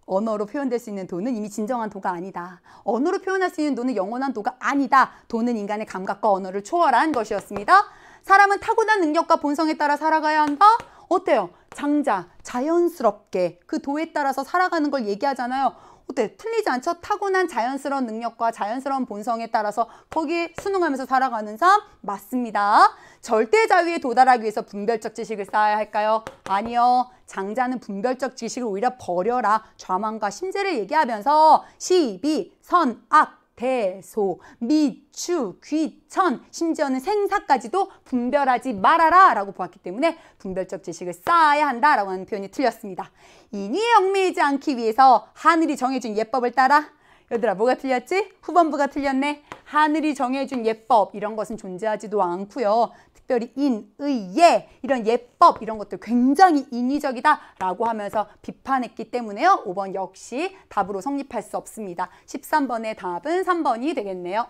언어로 표현될 수 있는 도는 이미 진정한 도가 아니다. 언어로 표현할 수 있는 도는 영원한 도가 아니다. 도는 인간의 감각과 언어를 초월한 것이었습니다. 사람은 타고난 능력과 본성에 따라 살아가야 한다? 어때요? 장자, 자연스럽게 그 도에 따라서 살아가는 걸 얘기하잖아요. 어때? 틀리지 않죠? 타고난 자연스러운 능력과 자연스러운 본성에 따라서 거기에 순응하면서 살아가는 삶 맞습니다. 절대 자유에 도달하기 위해서 분별적 지식을 쌓아야 할까요? 아니요. 장자는 분별적 지식을 오히려 버려라. 좌망과 심재를 얘기하면서 시비, 선, 악, 대소, 미추, 귀천, 심지어는 생사까지도 분별하지 말아라 라고 보았기 때문에 분별적 지식을 쌓아야 한다라고 하는 표현이 틀렸습니다. 인위에 얽매이지 않기 위해서 하늘이 정해준 예법을 따라 얘들아 뭐가 틀렸지? 후반부가 틀렸네. 하늘이 정해준 예법 이런 것은 존재하지도 않고요. 특별히 인, 의, 예 이런 예법 이런 것들 굉장히 인위적이다 라고 하면서 비판했기 때문에요. 5번 역시 답으로 성립할 수 없습니다. 13번의 답은 3번이 되겠네요.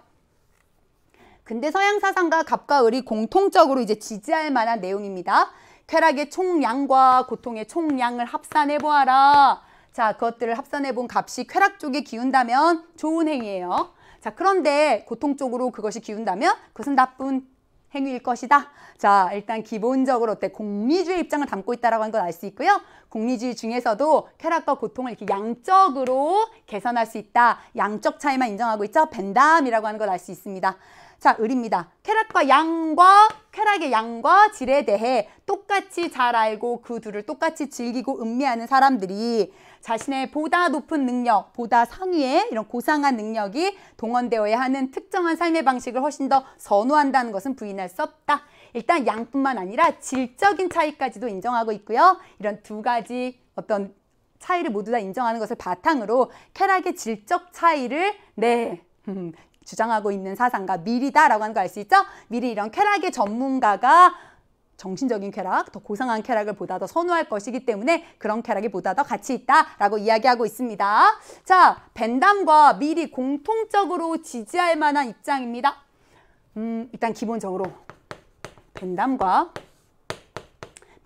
근대 서양 사상가 갑과 을이 공통적으로 이제 지지할 만한 내용입니다. 쾌락의 총량과 고통의 총량을 합산해 보아라. 자, 그것들을 합산해 본 값이 쾌락 쪽에 기운다면 좋은 행위예요. 자, 그런데 고통 쪽으로 그것이 기운다면 그것은 나쁜 행위일 것이다. 자, 일단 기본적으로 어때? 공리주의 입장을 담고 있다라고 하는 걸 알 수 있고요. 공리주의 중에서도 쾌락과 고통을 이렇게 양적으로 개선할 수 있다. 양적 차이만 인정하고 있죠. 벤담이라고 하는 걸 알 수 있습니다. 자, 을입니다. 쾌락의 양과 질에 대해 똑같이 잘 알고 그 둘을 똑같이 즐기고 음미하는 사람들이 자신의 보다 높은 능력, 보다 상위의 이런 고상한 능력이 동원되어야 하는 특정한 삶의 방식을 훨씬 더 선호한다는 것은 부인할 수 없다. 일단 양뿐만 아니라 질적인 차이까지도 인정하고 있고요. 이런 두 가지 어떤 차이를 모두 다 인정하는 것을 바탕으로 쾌락의 질적 차이를 주장하고 있는 사상가 밀이다라고 하는 거 알 수 있죠? 밀이 이런 쾌락의 전문가가 정신적인 쾌락, 더 고상한 쾌락을 보다 더 선호할 것이기 때문에 그런 쾌락이 보다 더 가치 있다라고 이야기하고 있습니다. 자, 벤담과 밀이 공통적으로 지지할 만한 입장입니다. 일단 기본적으로 벤담과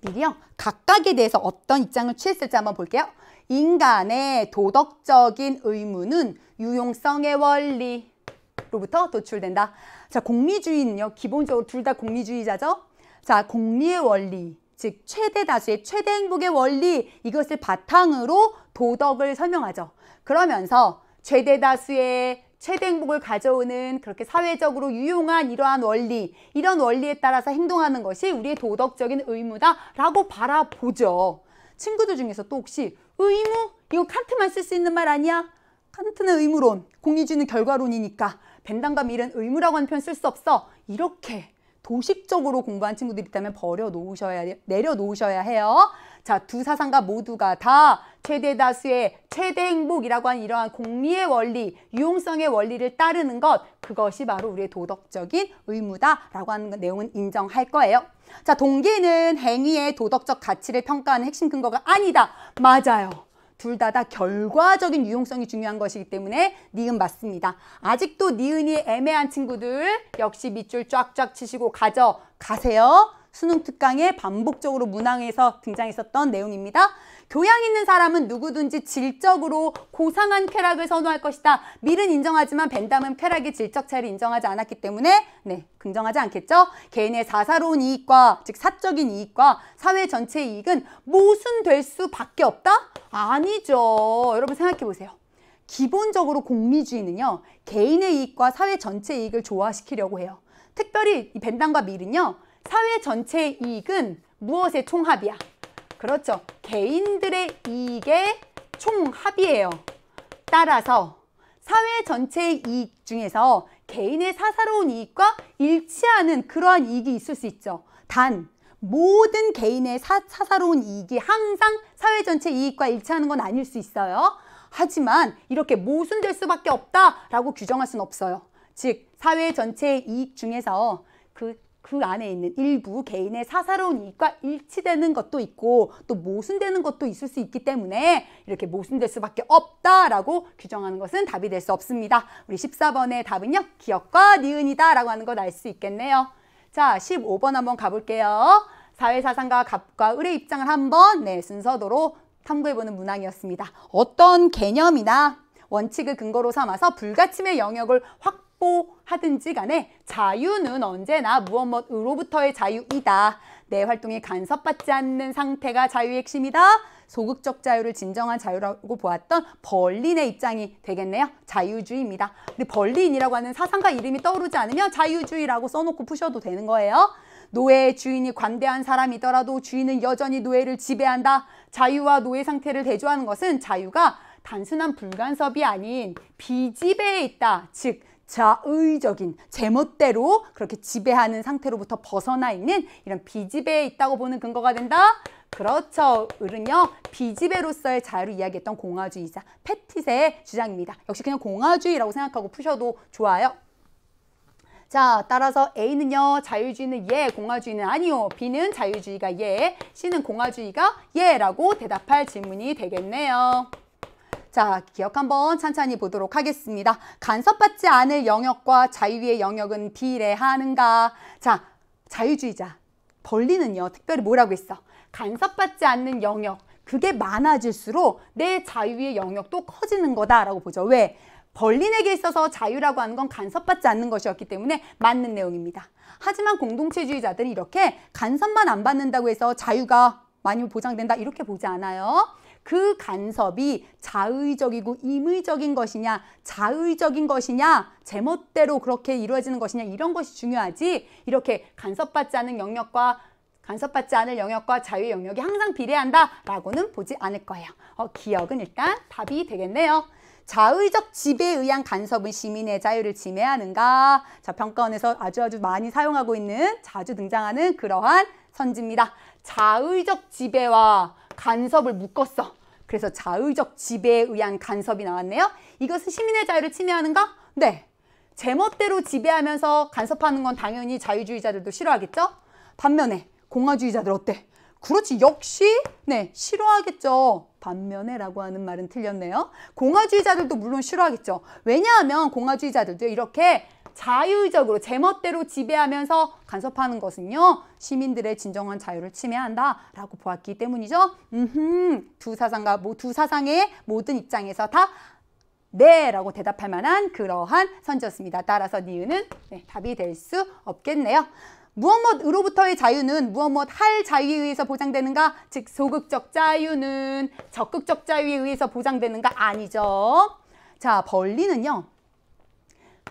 밀이요. 각각에 대해서 어떤 입장을 취했을지 한번 볼게요. 인간의 도덕적인 의무는 유용성의 원리로부터 도출된다. 자, 공리주의는요. 기본적으로 둘 다 공리주의자죠. 자, 공리의 원리, 즉 최대 다수의 최대 행복의 원리, 이것을 바탕으로 도덕을 설명하죠. 그러면서 최대 다수의 최대 행복을 가져오는 그렇게 사회적으로 유용한 이러한 원리, 이런 원리에 따라서 행동하는 것이 우리의 도덕적인 의무다라고 바라보죠. 친구들 중에서 또 혹시 의무? 이거 칸트만 쓸 수 있는 말 아니야? 칸트는 의무론, 공리주의는 결과론이니까 벤담과 밀은 의무라고 하는 표현 쓸 수 없어. 이렇게 도식적으로 공부한 친구들이 있다면 내려놓으셔야 해요. 자, 두 사상가 모두가 다 최대 다수의 최대 행복이라고 하는 이러한 공리의 원리, 유용성의 원리를 따르는 것, 그것이 바로 우리의 도덕적인 의무다라고 하는 내용은 인정할 거예요. 자, 동기는 행위의 도덕적 가치를 평가하는 핵심 근거가 아니다. 맞아요. 둘 다 결과적인 유용성이 중요한 것이기 때문에 니은 맞습니다. 아직도 니은이 애매한 친구들 역시 밑줄 쫙쫙 치시고 가져가세요. 수능 특강에 반복적으로 문항에서 등장했었던 내용입니다. 교양 있는 사람은 누구든지 질적으로 고상한 쾌락을 선호할 것이다. 밀은 인정하지만 벤담은 쾌락의 질적 차이를 인정하지 않았기 때문에 긍정하지 않겠죠. 개인의 사사로운 이익과 즉 사적인 이익과 사회 전체의 이익은 모순될 수밖에 없다? 아니죠. 여러분 생각해 보세요. 기본적으로 공리주의는요. 개인의 이익과 사회 전체의 이익을 조화시키려고 해요. 특별히 이 벤담과 밀은요. 사회 전체의 이익은 무엇의 총합이야? 그렇죠. 개인들의 이익의 총합이에요. 따라서 사회 전체의 이익 중에서 개인의 사사로운 이익과 일치하는 그러한 이익이 있을 수 있죠. 단 모든 개인의 사사로운 이익이 항상 사회 전체 이익과 일치하는 건 아닐 수 있어요. 하지만 이렇게 모순될 수밖에 없다라고 규정할 수는 없어요. 즉 사회 전체의 이익 중에서 그 안에 있는 일부 개인의 사사로운 이익과 일치되는 것도 있고 또 모순되는 것도 있을 수 있기 때문에 이렇게 모순될 수밖에 없다라고 규정하는 것은 답이 될 수 없습니다. 우리 14번의 답은요. 기역과 니은이다 라고 하는 걸 알 수 있겠네요. 자, 15번 한번 가볼게요. 사회사상가 갑과 을의 입장을 한번 순서대로 탐구해보는 문항이었습니다. 어떤 개념이나 원칙을 근거로 삼아서 불가침의 영역을 확보하든지 간에 자유는 언제나 무엇으로부터의 자유이다. 내 활동에 간섭받지 않는 상태가 자유의 핵심이다. 소극적 자유를 진정한 자유라고 보았던 벌린의 입장이 되겠네요. 자유주의입니다. 우리 벌린이라고 하는 사상가 이름이 떠오르지 않으면 자유주의라고 써놓고 푸셔도 되는 거예요. 노예의 주인이 관대한 사람이더라도 주인은 여전히 노예를 지배한다. 자유와 노예 상태를 대조하는 것은 자유가 단순한 불간섭이 아닌 비지배에 있다. 즉 자의적인 제멋대로 그렇게 지배하는 상태로부터 벗어나 있는 이런 비지배에 있다고 보는 근거가 된다. 그렇죠. 을은요. 비지배로서의 자유를 이야기했던 공화주의자 패티스의 주장입니다. 역시 그냥 공화주의라고 생각하고 푸셔도 좋아요. 자, 따라서 A는요. 자유주의는 예, 공화주의는 아니요. B는 자유주의가 예, C는 공화주의가 예라고 대답할 질문이 되겠네요. 자, 자, 기억 한번 찬찬히 보도록 하겠습니다. 간섭받지 않을 영역과 자유의 영역은 비례하는가? 자, 자유주의자. 벌리는요, 특별히 뭐라고 했어? 간섭받지 않는 영역. 그게 많아질수록 내 자유의 영역도 커지는 거다라고 보죠. 왜? 벌린에게 있어서 자유라고 하는 건 간섭받지 않는 것이었기 때문에 맞는 내용입니다. 하지만 공동체주의자들은 이렇게 간섭만 안 받는다고 해서 자유가 많이 보장된다 이렇게 보지 않아요. 그 간섭이 자의적이고 임의적인 것이냐, 자의적인 것이냐, 제멋대로 그렇게 이루어지는 것이냐 이런 것이 중요하지 이렇게 간섭받지 않는 영역과 간섭받지 않을 영역과 자유의 영역이 항상 비례한다라고는 보지 않을 거예요. 기억은 일단 답이 되겠네요. 자의적 지배에 의한 간섭은 시민의 자유를 침해하는가? 자, 평가원에서 아주 많이 사용하고 있는 자주 등장하는 그러한 선지입니다. 자의적 지배와 간섭을 묶었어. 그래서 자의적 지배에 의한 간섭이 나왔네요. 이것은 시민의 자유를 침해하는가? 네. 제멋대로 지배하면서 간섭하는 건 당연히 자유주의자들도 싫어하겠죠? 반면에 공화주의자들 어때? 그렇지. 역시 네 싫어하겠죠. 반면에라고 하는 말은 틀렸네요. 공화주의자들도 물론 싫어하겠죠. 왜냐하면 공화주의자들도 이렇게 자유적으로 제멋대로 지배하면서 간섭하는 것은요. 시민들의 진정한 자유를 침해한다라고 보았기 때문이죠. 두 사상의 모든 입장에서 다 네라고 대답할 만한 그러한 선지였습니다. 따라서 니은은 네, 답이 될 수 없겠네요. 무엇무엇으로부터의 자유는 무엇무엇 할 자유에 의해서 보장되는가? 즉 소극적 자유는 적극적 자유에 의해서 보장되는가? 아니죠. 자, 벌리는요.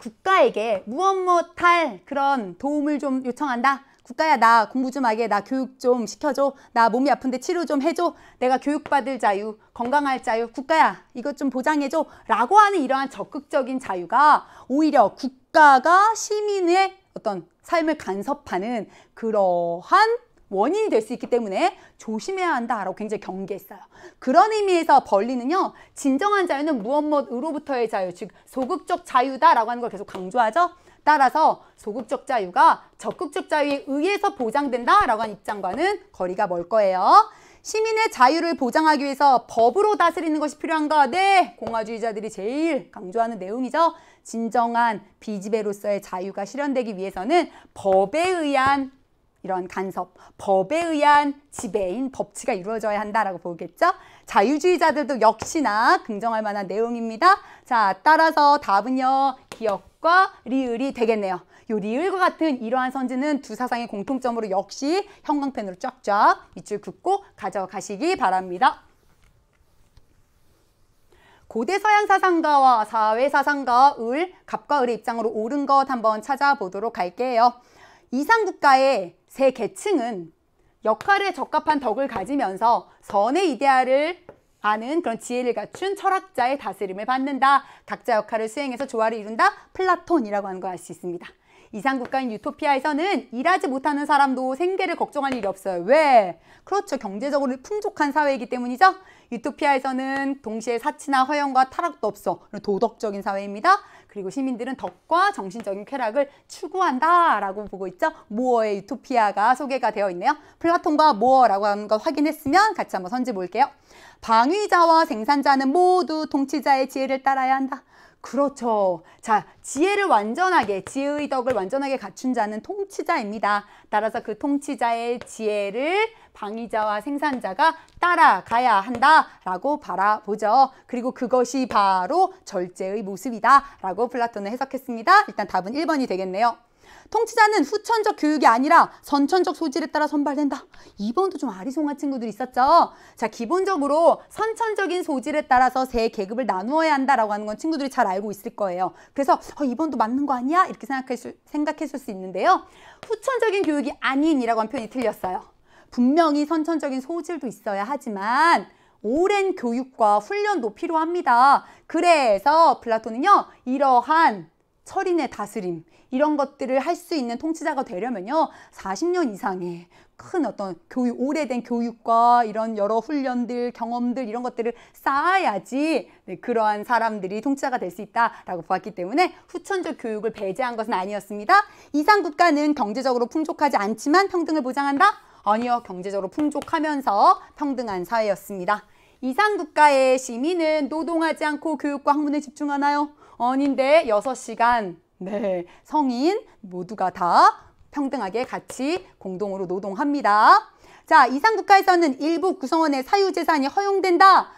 국가에게 무엇무엇 할 그런 도움을 좀 요청한다. 국가야 나 공부 좀 하게, 나 교육 좀 시켜줘, 나 몸이 아픈데 치료 좀 해줘, 내가 교육받을 자유, 건강할 자유, 국가야 이것 좀 보장해줘 라고 하는 이러한 적극적인 자유가 오히려 국가가 시민의 어떤 삶을 간섭하는 그러한 원인이 될 수 있기 때문에 조심해야 한다라고 굉장히 경계했어요. 그런 의미에서 벌리는요. 진정한 자유는 무엇무엇으로부터의 자유, 즉 소극적 자유다라고 하는 걸 계속 강조하죠. 따라서 소극적 자유가 적극적 자유에 의해서 보장된다라고 하는 입장과는 거리가 멀 거예요. 시민의 자유를 보장하기 위해서 법으로 다스리는 것이 필요한가? 네, 공화주의자들이 제일 강조하는 내용이죠. 진정한 비지배로서의 자유가 실현되기 위해서는 법에 의한 이런 간섭, 법에 의한 지배인 법치가 이루어져야 한다라고 보겠죠. 자유주의자들도 역시나 긍정할 만한 내용입니다. 자, 따라서 답은요. 기억과 리을이 되겠네요. 요 리을과 같은 이러한 선지는 두 사상의 공통점으로 역시 형광펜으로 쫙쫙 밑줄 긋고 가져가시기 바랍니다. 고대 서양 사상가와 사회 사상가의 갑과 을의 입장으로 옳은 것 한번 찾아보도록 할게요. 이상국가의 세 계층은 역할에 적합한 덕을 가지면서 선의 이데알을 아는 그런 지혜를 갖춘 철학자의 다스림을 받는다. 각자 역할을 수행해서 조화를 이룬다. 플라톤이라고 하는 걸 알 수 있습니다. 이상국가인 유토피아에서는 일하지 못하는 사람도 생계를 걱정할 일이 없어요. 왜? 그렇죠. 경제적으로 풍족한 사회이기 때문이죠. 유토피아에서는 동시에 사치나 허영과 타락도 없어. 도덕적인 사회입니다. 그리고 시민들은 덕과 정신적인 쾌락을 추구한다라고 보고 있죠. 모어의 유토피아가 소개가 되어 있네요. 플라톤과 모어라고 하는 거 확인했으면 같이 한번 선지 볼게요. 방위자와 생산자는 모두 통치자의 지혜를 따라야 한다. 그렇죠. 자, 지혜를 완전하게, 지혜의 덕을 완전하게 갖춘 자는 통치자입니다. 따라서 그 통치자의 지혜를 방위자와 생산자가 따라가야 한다라고 바라보죠. 그리고 그것이 바로 절제의 모습이다라고 플라톤은 해석했습니다. 일단 답은 1번이 되겠네요. 통치자는 후천적 교육이 아니라 선천적 소질에 따라 선발된다. 2번도 좀 아리송한 친구들이 있었죠. 자, 기본적으로 선천적인 소질에 따라서 세 계급을 나누어야 한다라고 하는 건 친구들이 잘 알고 있을 거예요. 그래서 2번도 맞는 거 아니야? 이렇게 생각했을 수 있는데요. 후천적인 교육이 아닌이라고 한 표현이 틀렸어요. 분명히 선천적인 소질도 있어야 하지만 오랜 교육과 훈련도 필요합니다. 그래서 플라톤은요. 이러한 철인의 다스림 이런 것들을 할 수 있는 통치자가 되려면요 40년 이상의 큰 어떤 오래된 교육과 이런 여러 훈련들, 경험들 이런 것들을 쌓아야지 그러한 사람들이 통치자가 될 수 있다라고 보았기 때문에 후천적 교육을 배제한 것은 아니었습니다. 이상 국가는 경제적으로 풍족하지 않지만 평등을 보장한다? 아니요, 경제적으로 풍족하면서 평등한 사회였습니다. 이상국가의 시민은 노동하지 않고 교육과 학문에 집중하나요? 아닌데 6시간. 네, 성인 모두가 다 평등하게 같이 공동으로 노동합니다. 자, 이상국가에서는 일부 구성원의 사유재산이 허용된다.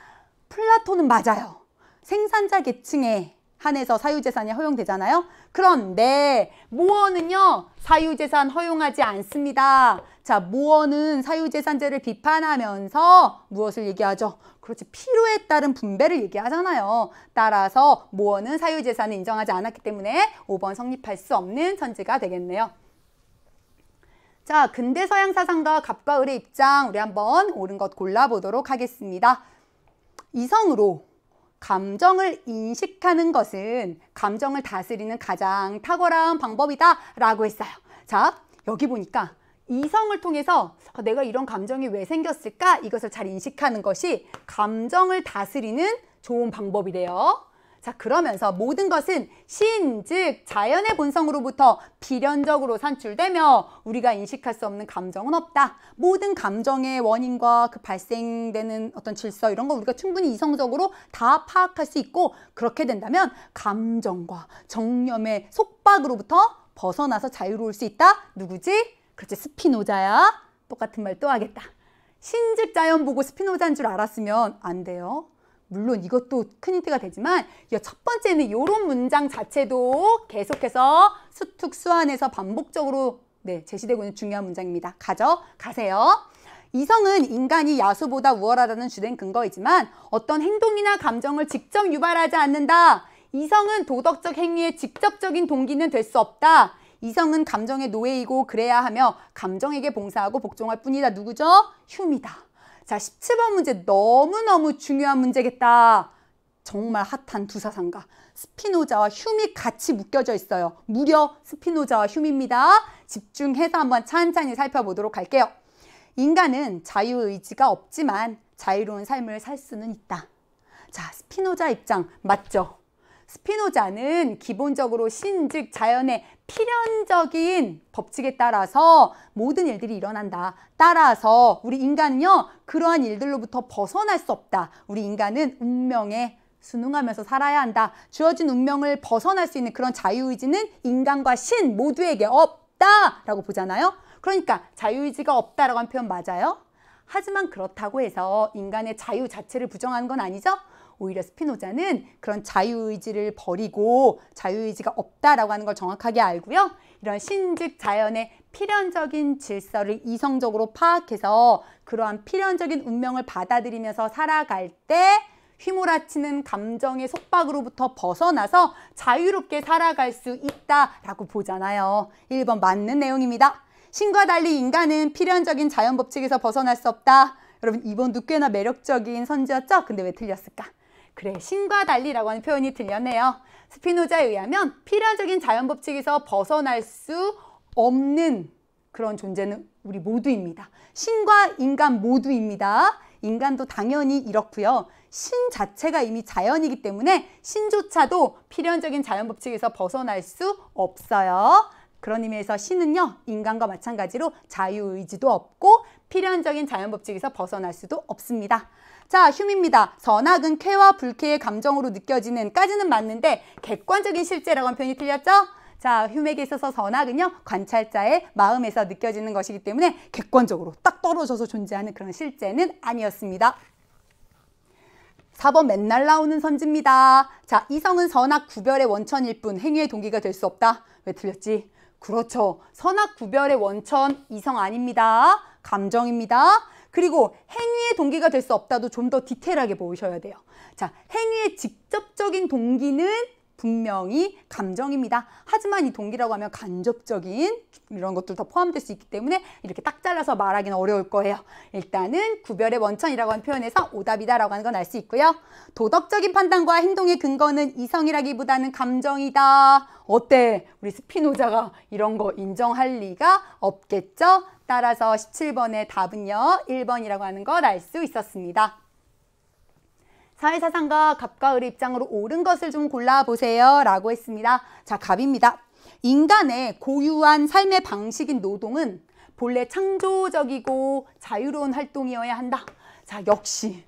플라톤은 맞아요. 생산자 계층에 한해서 사유재산이 허용되잖아요. 그런데 모어는요, 사유재산 허용하지 않습니다. 자, 모어는 사유재산제를 비판하면서 무엇을 얘기하죠? 그렇지, 필요에 따른 분배를 얘기하잖아요. 따라서 모어는 사유재산을 인정하지 않았기 때문에 5번 성립할 수 없는 선지가 되겠네요. 자, 근대 서양 사상가 갑과 을의 입장, 우리 한번 옳은 것 골라보도록 하겠습니다. 이성으로 감정을 인식하는 것은 감정을 다스리는 가장 탁월한 방법이다 라고 했어요. 자, 여기 보니까 이성을 통해서 내가 이런 감정이 왜 생겼을까? 이것을 잘 인식하는 것이 감정을 다스리는 좋은 방법이래요. 자, 그러면서 모든 것은 신, 즉 자연의 본성으로부터 필연적으로 산출되며 우리가 인식할 수 없는 감정은 없다. 모든 감정의 원인과 그 발생되는 어떤 질서 이런 거 우리가 충분히 이성적으로 다 파악할 수 있고, 그렇게 된다면 감정과 정념의 속박으로부터 벗어나서 자유로울 수 있다. 누구지? 그렇지, 스피노자야. 똑같은 말 또 하겠다. 신즉 자연 보고 스피노자인 줄 알았으면 안 돼요. 물론 이것도 큰 힌트가 되지만 첫 번째는 이런 문장 자체도 계속해서 수특 수완에서 반복적으로 제시되고 있는 중요한 문장입니다. 가세요. 이성은 인간이 야수보다 우월하다는 주된 근거이지만 어떤 행동이나 감정을 직접 유발하지 않는다. 이성은 도덕적 행위의 직접적인 동기는 될 수 없다. 이성은 감정의 노예이고 그래야 하며 감정에게 봉사하고 복종할 뿐이다. 누구죠? 휴미다. 자, 17번 문제 너무너무 중요한 문제겠다. 정말 핫한 두 사상가 스피노자와 휴미 같이 묶여져 있어요. 무려 스피노자와 휴미입니다. 집중해서 한번 찬찬히 살펴보도록 할게요. 인간은 자유의지가 없지만 자유로운 삶을 살 수는 있다. 자, 스피노자 입장 맞죠? 스피노자는 기본적으로 신, 즉 자연의 필연적인 법칙에 따라서 모든 일들이 일어난다. 따라서 우리 인간은요, 그러한 일들로부터 벗어날 수 없다. 우리 인간은 운명에 순응하면서 살아야 한다. 주어진 운명을 벗어날 수 있는 그런 자유의지는 인간과 신 모두에게 없다라고 보잖아요. 그러니까 자유의지가 없다라고 하는 표현 맞아요? 하지만 그렇다고 해서 인간의 자유 자체를 부정하는 건 아니죠? 오히려 스피노자는 그런 자유의지를 버리고 자유의지가 없다라고 하는 걸 정확하게 알고요. 이런 신즉 자연의 필연적인 질서를 이성적으로 파악해서 그러한 필연적인 운명을 받아들이면서 살아갈 때 휘몰아치는 감정의 속박으로부터 벗어나서 자유롭게 살아갈 수 있다라고 보잖아요. 1번 맞는 내용입니다. 신과 달리 인간은 필연적인 자연 법칙에서 벗어날 수 없다. 여러분 2번도 꽤나 매력적인 선지였죠? 근데 왜 틀렸을까? 그래, 신과 달리라고 하는 표현이 들렸네요. 스피노자에 의하면 필연적인 자연 법칙에서 벗어날 수 없는 그런 존재는 우리 모두입니다. 신과 인간 모두입니다. 인간도 당연히 이렇고요. 신 자체가 이미 자연이기 때문에 신조차도 필연적인 자연 법칙에서 벗어날 수 없어요. 그런 의미에서 신은요, 인간과 마찬가지로 자유의지도 없고 필연적인 자연 법칙에서 벗어날 수도 없습니다. 자, 휴미입니다. 선악은 쾌와 불쾌의 감정으로 느껴지는 까지는 맞는데 객관적인 실제라고 하는 표현이 틀렸죠? 자, 휴메에게 있어서 선악은요, 관찰자의 마음에서 느껴지는 것이기 때문에 객관적으로 딱 떨어져서 존재하는 그런 실제는 아니었습니다. 4번 맨날 나오는 선지입니다. 자, 이성은 선악 구별의 원천일 뿐 행위의 동기가 될 수 없다. 왜 틀렸지? 그렇죠. 선악 구별의 원천 이성 아닙니다. 감정입니다. 그리고 행위의 동기가 될 수 없다도 좀 더 디테일하게 보셔야 돼요. 자, 행위의 직접적인 동기는 분명히 감정입니다. 하지만 이 동기라고 하면 간접적인 이런 것들 다 포함될 수 있기 때문에 이렇게 딱 잘라서 말하기는 어려울 거예요. 일단은 구별의 원천이라고 하는 표현에서 오답이다라고 하는 건 알 수 있고요. 도덕적인 판단과 행동의 근거는 이성이라기보다는 감정이다. 어때? 우리 스피노자가 이런 거 인정할 리가 없겠죠? 따라서 17번의 답은요, 1번이라고 하는 걸 알 수 있었습니다. 사회사상가 갑과 을의 입장으로 옳은 것을 좀 골라보세요 라고 했습니다. 자, 갑입니다. 인간의 고유한 삶의 방식인 노동은 본래 창조적이고 자유로운 활동이어야 한다. 자, 역시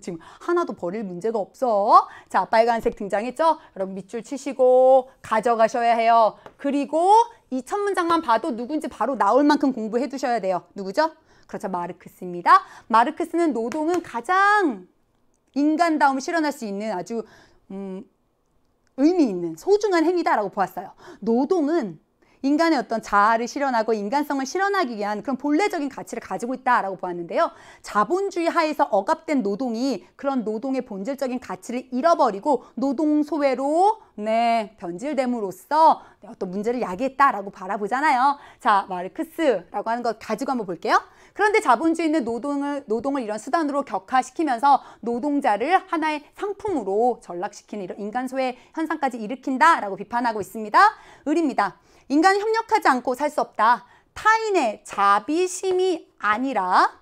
지금 하나도 버릴 문제가 없어. 자, 빨간색 등장했죠? 여러분 밑줄 치시고 가져가셔야 해요. 그리고 이 첫 문장만 봐도 누군지 바로 나올 만큼 공부해 두셔야 돼요. 누구죠? 그렇죠. 마르크스입니다. 마르크스는 노동은 가장 인간다움을 실현할 수 있는 아주 의미 있는 소중한 행위다라고 보았어요. 노동은 인간의 어떤 자아를 실현하고 인간성을 실현하기 위한 그런 본래적인 가치를 가지고 있다라고 보았는데요. 자본주의 하에서 억압된 노동이 그런 노동의 본질적인 가치를 잃어버리고 노동 소외로 변질됨으로써 어떤 문제를 야기했다라고 바라보잖아요. 자, 마르크스라고 하는 것 가지고 한번 볼게요. 그런데 자본주의는 노동을 이런 수단으로 격화시키면서 노동자를 하나의 상품으로 전락시키는 이런 인간 소외 현상까지 일으킨다라고 비판하고 있습니다. 을입니다. 인간은 협력하지 않고 살 수 없다. 타인의 자비심이 아니라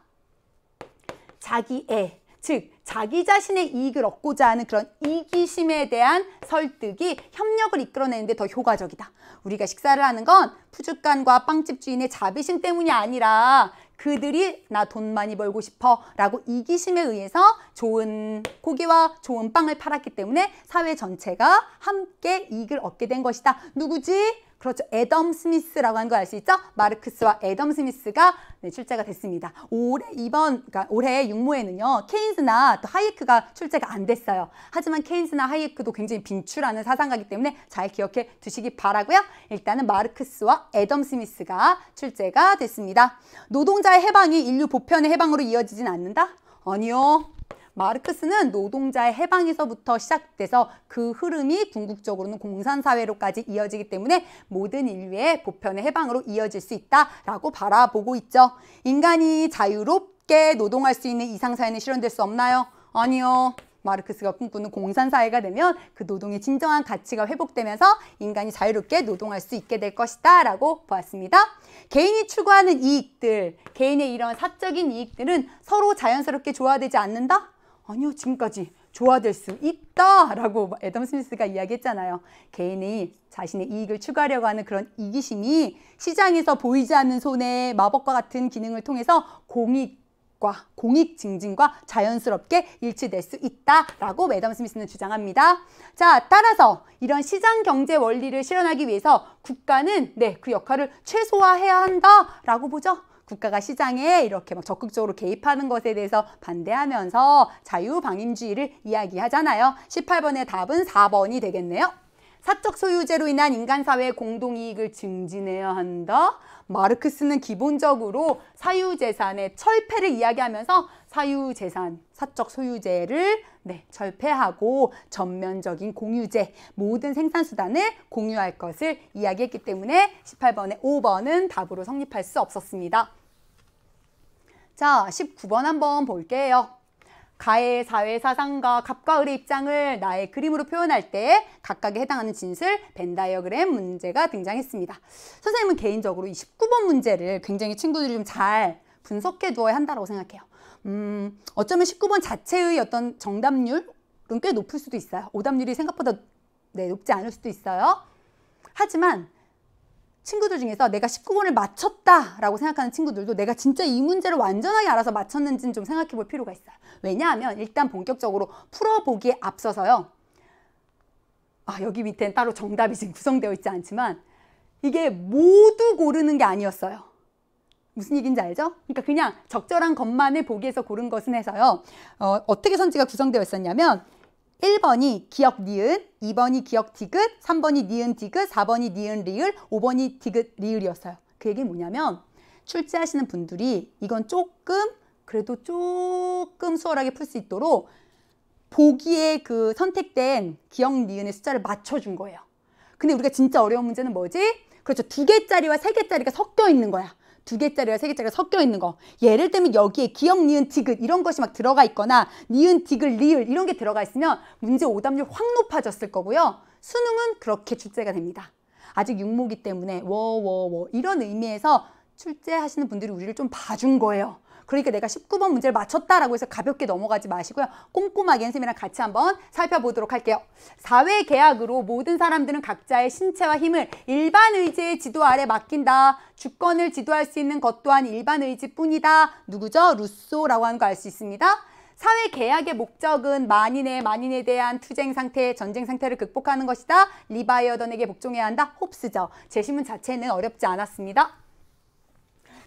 자기의, 즉 자기 자신의 이익을 얻고자 하는 그런 이기심에 대한 설득이 협력을 이끌어내는 데 더 효과적이다. 우리가 식사를 하는 건 푸주간과 빵집 주인의 자비심 때문이 아니라 그들이 나 돈 많이 벌고 싶어 라고 이기심에 의해서 좋은 고기와 좋은 빵을 팔았기 때문에 사회 전체가 함께 이익을 얻게 된 것이다. 누구지? 그렇죠. 애덤 스미스라고 하는 거 알 수 있죠? 마르크스와 애덤 스미스가 출제가 됐습니다. 그러니까 올해 육모에는요, 케인스나 또 하이에크가 출제가 안 됐어요. 하지만 케인스나 하이에크도 굉장히 빈출하는 사상가이기 때문에 잘 기억해 두시기 바라고요. 일단은 마르크스와 애덤 스미스가 출제가 됐습니다. 노동자의 해방이 인류 보편의 해방으로 이어지진 않는다? 아니요. 마르크스는 노동자의 해방에서부터 시작돼서 그 흐름이 궁극적으로는 공산사회로까지 이어지기 때문에 모든 인류의 보편의 해방으로 이어질 수 있다라고 바라보고 있죠. 인간이 자유롭게 노동할 수 있는 이상사회는 실현될 수 없나요? 아니요. 마르크스가 꿈꾸는 공산사회가 되면 그 노동의 진정한 가치가 회복되면서 인간이 자유롭게 노동할 수 있게 될 것이다 라고 보았습니다. 개인이 추구하는 이익들, 개인의 이런 사적인 이익들은 서로 자연스럽게 조화되지 않는다? 아니요. 지금까지 조화될 수 있다라고 애덤 스미스가 이야기했잖아요. 개인이 자신의 이익을 추구하려고 하는 그런 이기심이 시장에서 보이지 않는 손의 마법과 같은 기능을 통해서 공익 증진과 자연스럽게 일치될 수 있다라고 애덤 스미스는 주장합니다. 자, 따라서 이런 시장 경제 원리를 실현하기 위해서 국가는 그 역할을 최소화해야 한다라고 보죠. 국가가 시장에 이렇게 막 적극적으로 개입하는 것에 대해서 반대하면서 자유방임주의를 이야기하잖아요. 18번의 답은 4번이 되겠네요. 사적 소유제로 인한 인간사회의 공동이익을 증진해야 한다. 마르크스는 기본적으로 사유재산의 철폐를 이야기하면서 사유재산, 사적 소유제를 철폐하고 전면적인 공유제, 모든 생산수단을 공유할 것을 이야기했기 때문에 18번의 5번은 답으로 성립할 수 없었습니다. 자, 19번 한번 볼게요. 가의 사회사상과 갑과 을의 입장을 나의 그림으로 표현할 때 각각에 해당하는 진술, 벤 다이어그램 문제가 등장했습니다. 선생님은 개인적으로 이 19번 문제를 굉장히 친구들이 좀 잘 분석해 두어야 한다고 생각해요. 어쩌면 19번 자체의 어떤 정답률은 꽤 높을 수도 있어요. 오답률이 생각보다 높지 않을 수도 있어요. 하지만 친구들 중에서 내가 19번을 맞췄다라고 생각하는 친구들도 내가 진짜 이 문제를 완전하게 알아서 맞췄는지는 좀 생각해 볼 필요가 있어요. 왜냐하면 일단 본격적으로 풀어보기에 앞서서요. 여기 밑에는 따로 정답이 지금 구성되어 있지 않지만 이게 모두 고르는 게 아니었어요. 무슨 얘기인지 알죠? 그러니까 그냥 적절한 것만을 보기 위해서 고른 것은 해서요. 어떻게 선지가 구성되어 있었냐면 1번이 기역 니은, 2번이 기역 디귿, 3번이 니은 디귿, 4번이 니은 리을, 5번이 디귿 리을이었어요. 그 얘기는 뭐냐면 출제하시는 분들이 이건 그래도 조금 수월하게 풀 수 있도록 보기에 그 선택된 기역 니은의 숫자를 맞춰준 거예요. 근데 우리가 진짜 어려운 문제는 뭐지? 그렇죠. 2개짜리와 3개짜리가 섞여 있는 거야. 2개짜리와 3개짜리가 섞여 있는 거. 예를 들면 여기에 기역, 니은, 디귿 이런 것이 막 들어가 있거나 니은, 디귿, 리을 이런 게 들어가 있으면 문제 오답률 확 높아졌을 거고요. 수능은 그렇게 출제가 됩니다. 아직 육모기 때문에 이런 의미에서 출제하시는 분들이 우리를 좀 봐준 거예요. 그러니까 내가 19번 문제를 맞췄다라고 해서 가볍게 넘어가지 마시고요. 꼼꼼하게 선생님이랑 같이 한번 살펴보도록 할게요. 사회계약으로 모든 사람들은 각자의 신체와 힘을 일반 의지의 지도 아래 맡긴다. 주권을 지도할 수 있는 것 또한 일반 의지뿐이다. 누구죠? 루소라고 하는 거 알 수 있습니다. 사회 계약의 목적은 만인에 대한 투쟁 상태, 전쟁 상태를 극복하는 것이다. 리바이어던에게 복종해야 한다. 홉스죠. 제시문 자체는 어렵지 않았습니다.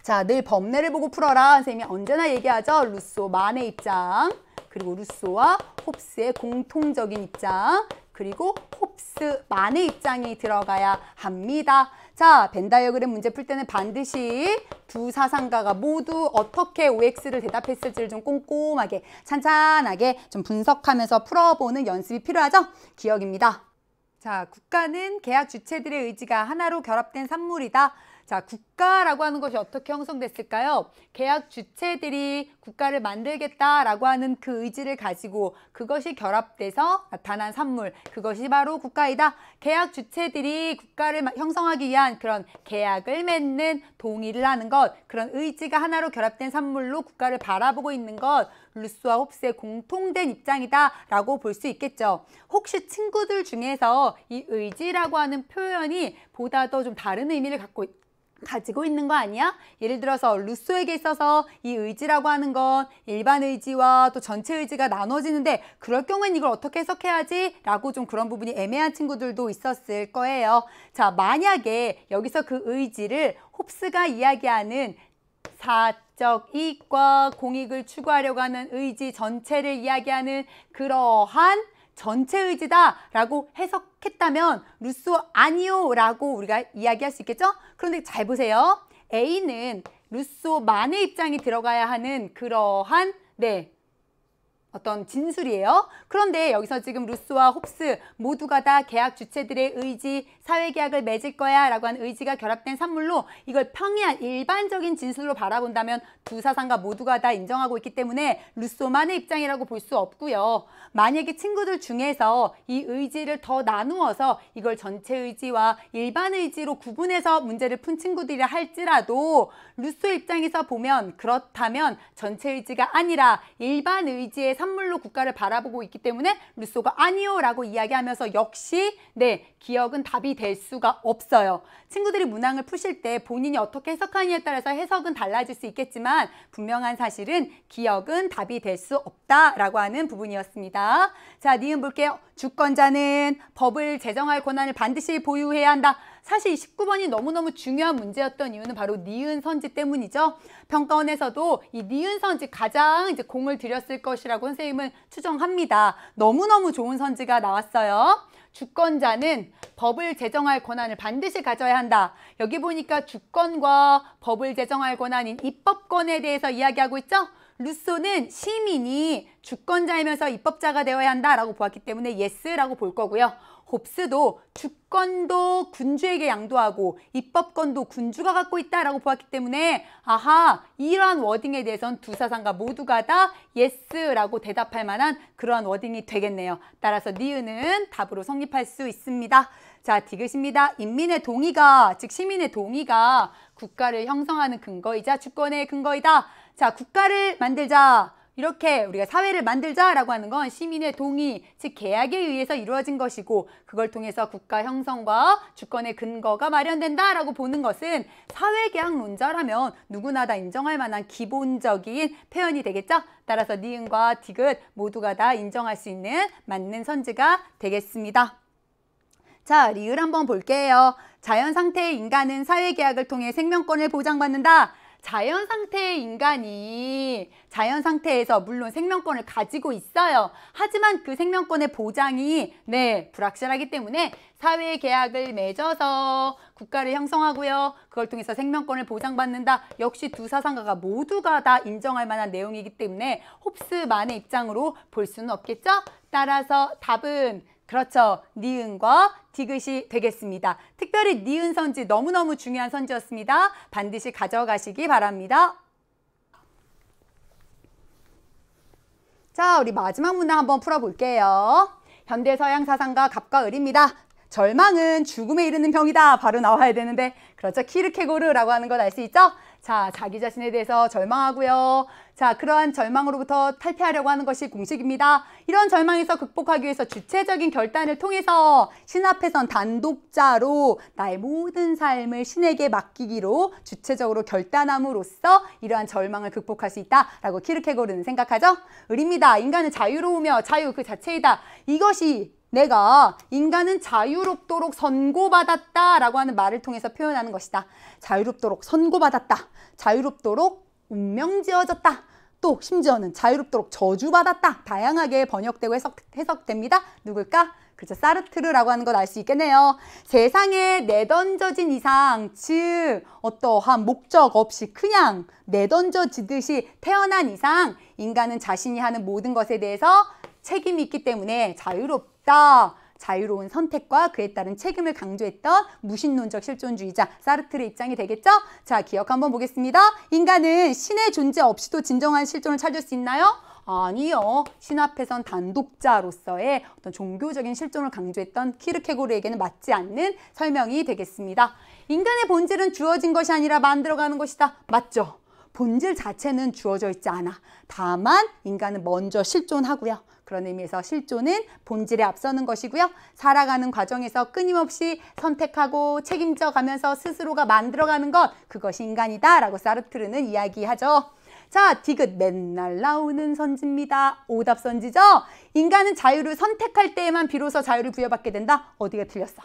자, 늘 법례를 보고 풀어라. 선생님이 언제나 얘기하죠. 루소, 만의 입장, 그리고 루소와 홉스의 공통적인 입장, 그리고 홉스, 만의 입장이 들어가야 합니다. 자, 벤 다이어그램 문제 풀 때는 반드시 두 사상가가 모두 어떻게 OX를 대답했을지를 좀 꼼꼼하게 찬찬하게 좀 분석하면서 풀어보는 연습이 필요하죠? 기억입니다. 자, 국가는 계약 주체들의 의지가 하나로 결합된 산물이다. 자, 국가라고 하는 것이 어떻게 형성됐을까요? 계약 주체들이 국가를 만들겠다라고 하는 그 의지를 가지고 그것이 결합돼서 나타난 산물, 그것이 바로 국가이다. 계약 주체들이 국가를 형성하기 위한 그런 계약을 맺는 동의를 하는 것, 그런 의지가 하나로 결합된 산물로 국가를 바라보고 있는 것, 루소와 홉스의 공통된 입장이다 라고 볼 수 있겠죠. 혹시 친구들 중에서 이 의지라고 하는 표현이 보다 더 좀 다른 의미를 가지고 있는 거 아니야? 예를 들어서 루소에게 있어서 이 의지라고 하는 건 일반 의지와 또 전체 의지가 나눠지는데 그럴 경우엔 이걸 어떻게 해석해야지? 라고 좀 그런 부분이 애매한 친구들도 있었을 거예요. 자, 만약에 여기서 그 의지를 홉스가 이야기하는 사적 이익과 공익을 추구하려고 하는 의지 전체를 이야기하는 그러한 전체 의지다 라고 해석했다면 루소 아니요 라고 우리가 이야기할 수 있겠죠? 그런데 잘 보세요. A는 루소만의 입장이 들어가야 하는 그러한 어떤 진술이에요. 그런데 여기서 지금 루소와 홉스 모두가 다 계약 주체들의 의지, 사회계약을 맺을 거야 라고 하는 의지가 결합된 산물로 이걸 평이한 일반적인 진술로 바라본다면 두 사상가 모두가 다 인정하고 있기 때문에 루소만의 입장이라고 볼 수 없고요. 만약에 친구들 중에서 이 의지를 더 나누어서 이걸 전체 의지와 일반 의지로 구분해서 문제를 푼 친구들이라 할지라도 루소 입장에서 보면 그렇다면 전체 의지가 아니라 일반 의지의 산물로 국가를 바라보고 있기 때문에 루소가 아니요 라고 이야기하면서 역시 기억은 답이 될 수가 없어요. 친구들이 문항을 푸실 때 본인이 어떻게 해석하느냐에 따라서 해석은 달라질 수 있겠지만 분명한 사실은 기억은 답이 될 수 없다라고 하는 부분이었습니다. 자, 니은 볼게요. 주권자는 법을 제정할 권한을 반드시 보유해야 한다. 사실 이 19번이 너무너무 중요한 문제였던 이유는 바로 니은 선지 때문이죠. 평가원에서도 이 니은 선지 가장 이제 공을 들였을 것이라고 선생님은 추정합니다. 너무너무 좋은 선지가 나왔어요. 주권자는 법을 제정할 권한을 반드시 가져야 한다. 여기 보니까 주권과 법을 제정할 권한인 입법권에 대해서 이야기하고 있죠. 루소는 시민이 주권자이면서 입법자가 되어야 한다라고 보았기 때문에 예스라고 볼 거고요. 홉스도 주권도 군주에게 양도하고 입법권도 군주가 갖고 있다라고 보았기 때문에 이러한 워딩에 대해서는 두 사상가 모두가 다 예스라고 대답할 만한 그러한 워딩이 되겠네요. 따라서 니은은 답으로 성립할 수 있습니다. 자, 디귿입니다. 인민의 동의가, 즉 시민의 동의가 국가를 형성하는 근거이자 주권의 근거이다. 자, 국가를 만들자. 이렇게 우리가 사회를 만들자라고 하는 건 시민의 동의, 즉 계약에 의해서 이루어진 것이고 그걸 통해서 국가 형성과 주권의 근거가 마련된다라고 보는 것은 사회계약론자라면 누구나 다 인정할 만한 기본적인 표현이 되겠죠. 따라서 니은과 디귿 모두가 다 인정할 수 있는 맞는 선지가 되겠습니다. 자, 리을 한번 볼게요. 자연 상태의 인간은 사회계약을 통해 생명권을 보장받는다. 자연 상태의 인간이 자연 상태에서 물론 생명권을 가지고 있어요. 하지만 그 생명권의 보장이 불확실하기 때문에 사회계약을 맺어서 국가를 형성하고요. 그걸 통해서 생명권을 보장받는다. 역시 두 사상가가 모두가 다 인정할 만한 내용이기 때문에 홉스만의 입장으로 볼 수는 없겠죠. 따라서 답은 그렇죠. 니은과 디귿이 되겠습니다. 특별히 니은 선지 너무너무 중요한 선지였습니다. 반드시 가져가시기 바랍니다. 자, 우리 마지막 문항 한번 풀어볼게요. 현대 서양 사상가 갑과 을입니다. 절망은 죽음에 이르는 병이다. 바로 나와야 되는데 그렇죠. 키르케고르라고 하는 걸 알 수 있죠? 자, 자기 자신에 대해서 절망하고요. 자, 그러한 절망으로부터 탈피하려고 하는 것이 공식입니다. 이런 절망에서 극복하기 위해서 주체적인 결단을 통해서 신 앞에선 단독자로 나의 모든 삶을 신에게 맡기기로 주체적으로 결단함으로써 이러한 절망을 극복할 수 있다라고 키르케고르는 생각하죠. 을입니다. 인간은 자유로우며 자유 그 자체이다. 이것이 내가 인간은 자유롭도록 선고받았다라고 하는 말을 통해서 표현하는 것이다. 자유롭도록 선고받았다. 자유롭도록 운명지어졌다. 또 심지어는 자유롭도록 저주받았다. 다양하게 번역되고 해석됩니다. 누굴까? 그렇죠. 사르트르라고 하는 걸 알 수 있겠네요. 세상에 내던져진 이상, 즉 어떠한 목적 없이 그냥 내던져지듯이 태어난 이상 인간은 자신이 하는 모든 것에 대해서 책임이 있기 때문에 자유롭다. 자유로운 선택과 그에 따른 책임을 강조했던 무신론적 실존주의자 사르트르의 입장이 되겠죠? 자, 기억 한번 보겠습니다. 인간은 신의 존재 없이도 진정한 실존을 찾을 수 있나요? 아니요. 신 앞에선 단독자로서의 어떤 종교적인 실존을 강조했던 키르케고르에게는 맞지 않는 설명이 되겠습니다. 인간의 본질은 주어진 것이 아니라 만들어가는 것이다. 맞죠? 본질 자체는 주어져 있지 않아. 다만 인간은 먼저 실존하고요. 그런 의미에서 실존은 본질에 앞서는 것이고요. 살아가는 과정에서 끊임없이 선택하고 책임져 가면서 스스로가 만들어가는 것, 그것이 인간이다 라고 사르트르는 이야기하죠. 자, 디귿 맨날 나오는 선지입니다. 오답 선지죠. 인간은 자유를 선택할 때에만 비로소 자유를 부여받게 된다. 어디가 틀렸어?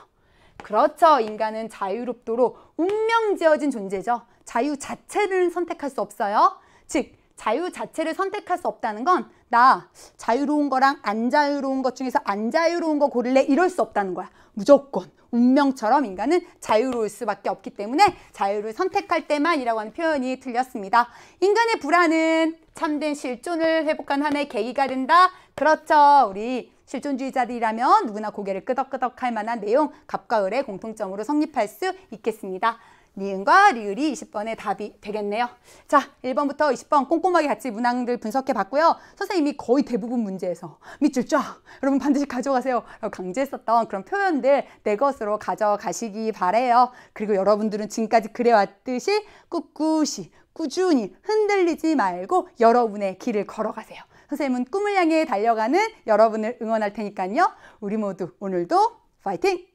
그렇죠. 인간은 자유롭도록 운명지어진 존재죠. 자유 자체를 선택할 수 없어요. 즉 자유 자체를 선택할 수 없다는 건 나 자유로운 거랑 안 자유로운 것 중에서 안 자유로운 거 고를래 이럴 수 없다는 거야. 무조건 운명처럼 인간은 자유로울 수밖에 없기 때문에 자유를 선택할 때만이라고 하는 표현이 틀렸습니다. 인간의 불안은 참된 실존을 회복한 하나의 계기가 된다. 그렇죠. 우리 실존주의자들이라면 누구나 고개를 끄덕끄덕 할 만한 내용 갑과 을의 공통점으로 성립할 수 있겠습니다. 니은과 리을이 20번의 답이 되겠네요. 자, 1번부터 20번 꼼꼼하게 같이 문항들 분석해 봤고요. 선생님이 거의 대부분 문제에서 밑줄 쫙 여러분 반드시 가져가세요 라고 강조했었던 그런 표현들 내 것으로 가져가시기 바래요. 그리고 여러분들은 지금까지 그래왔듯이 꿋꿋이 꾸준히 흔들리지 말고 여러분의 길을 걸어가세요. 선생님은 꿈을 향해 달려가는 여러분을 응원할 테니까요. 우리 모두 오늘도 파이팅!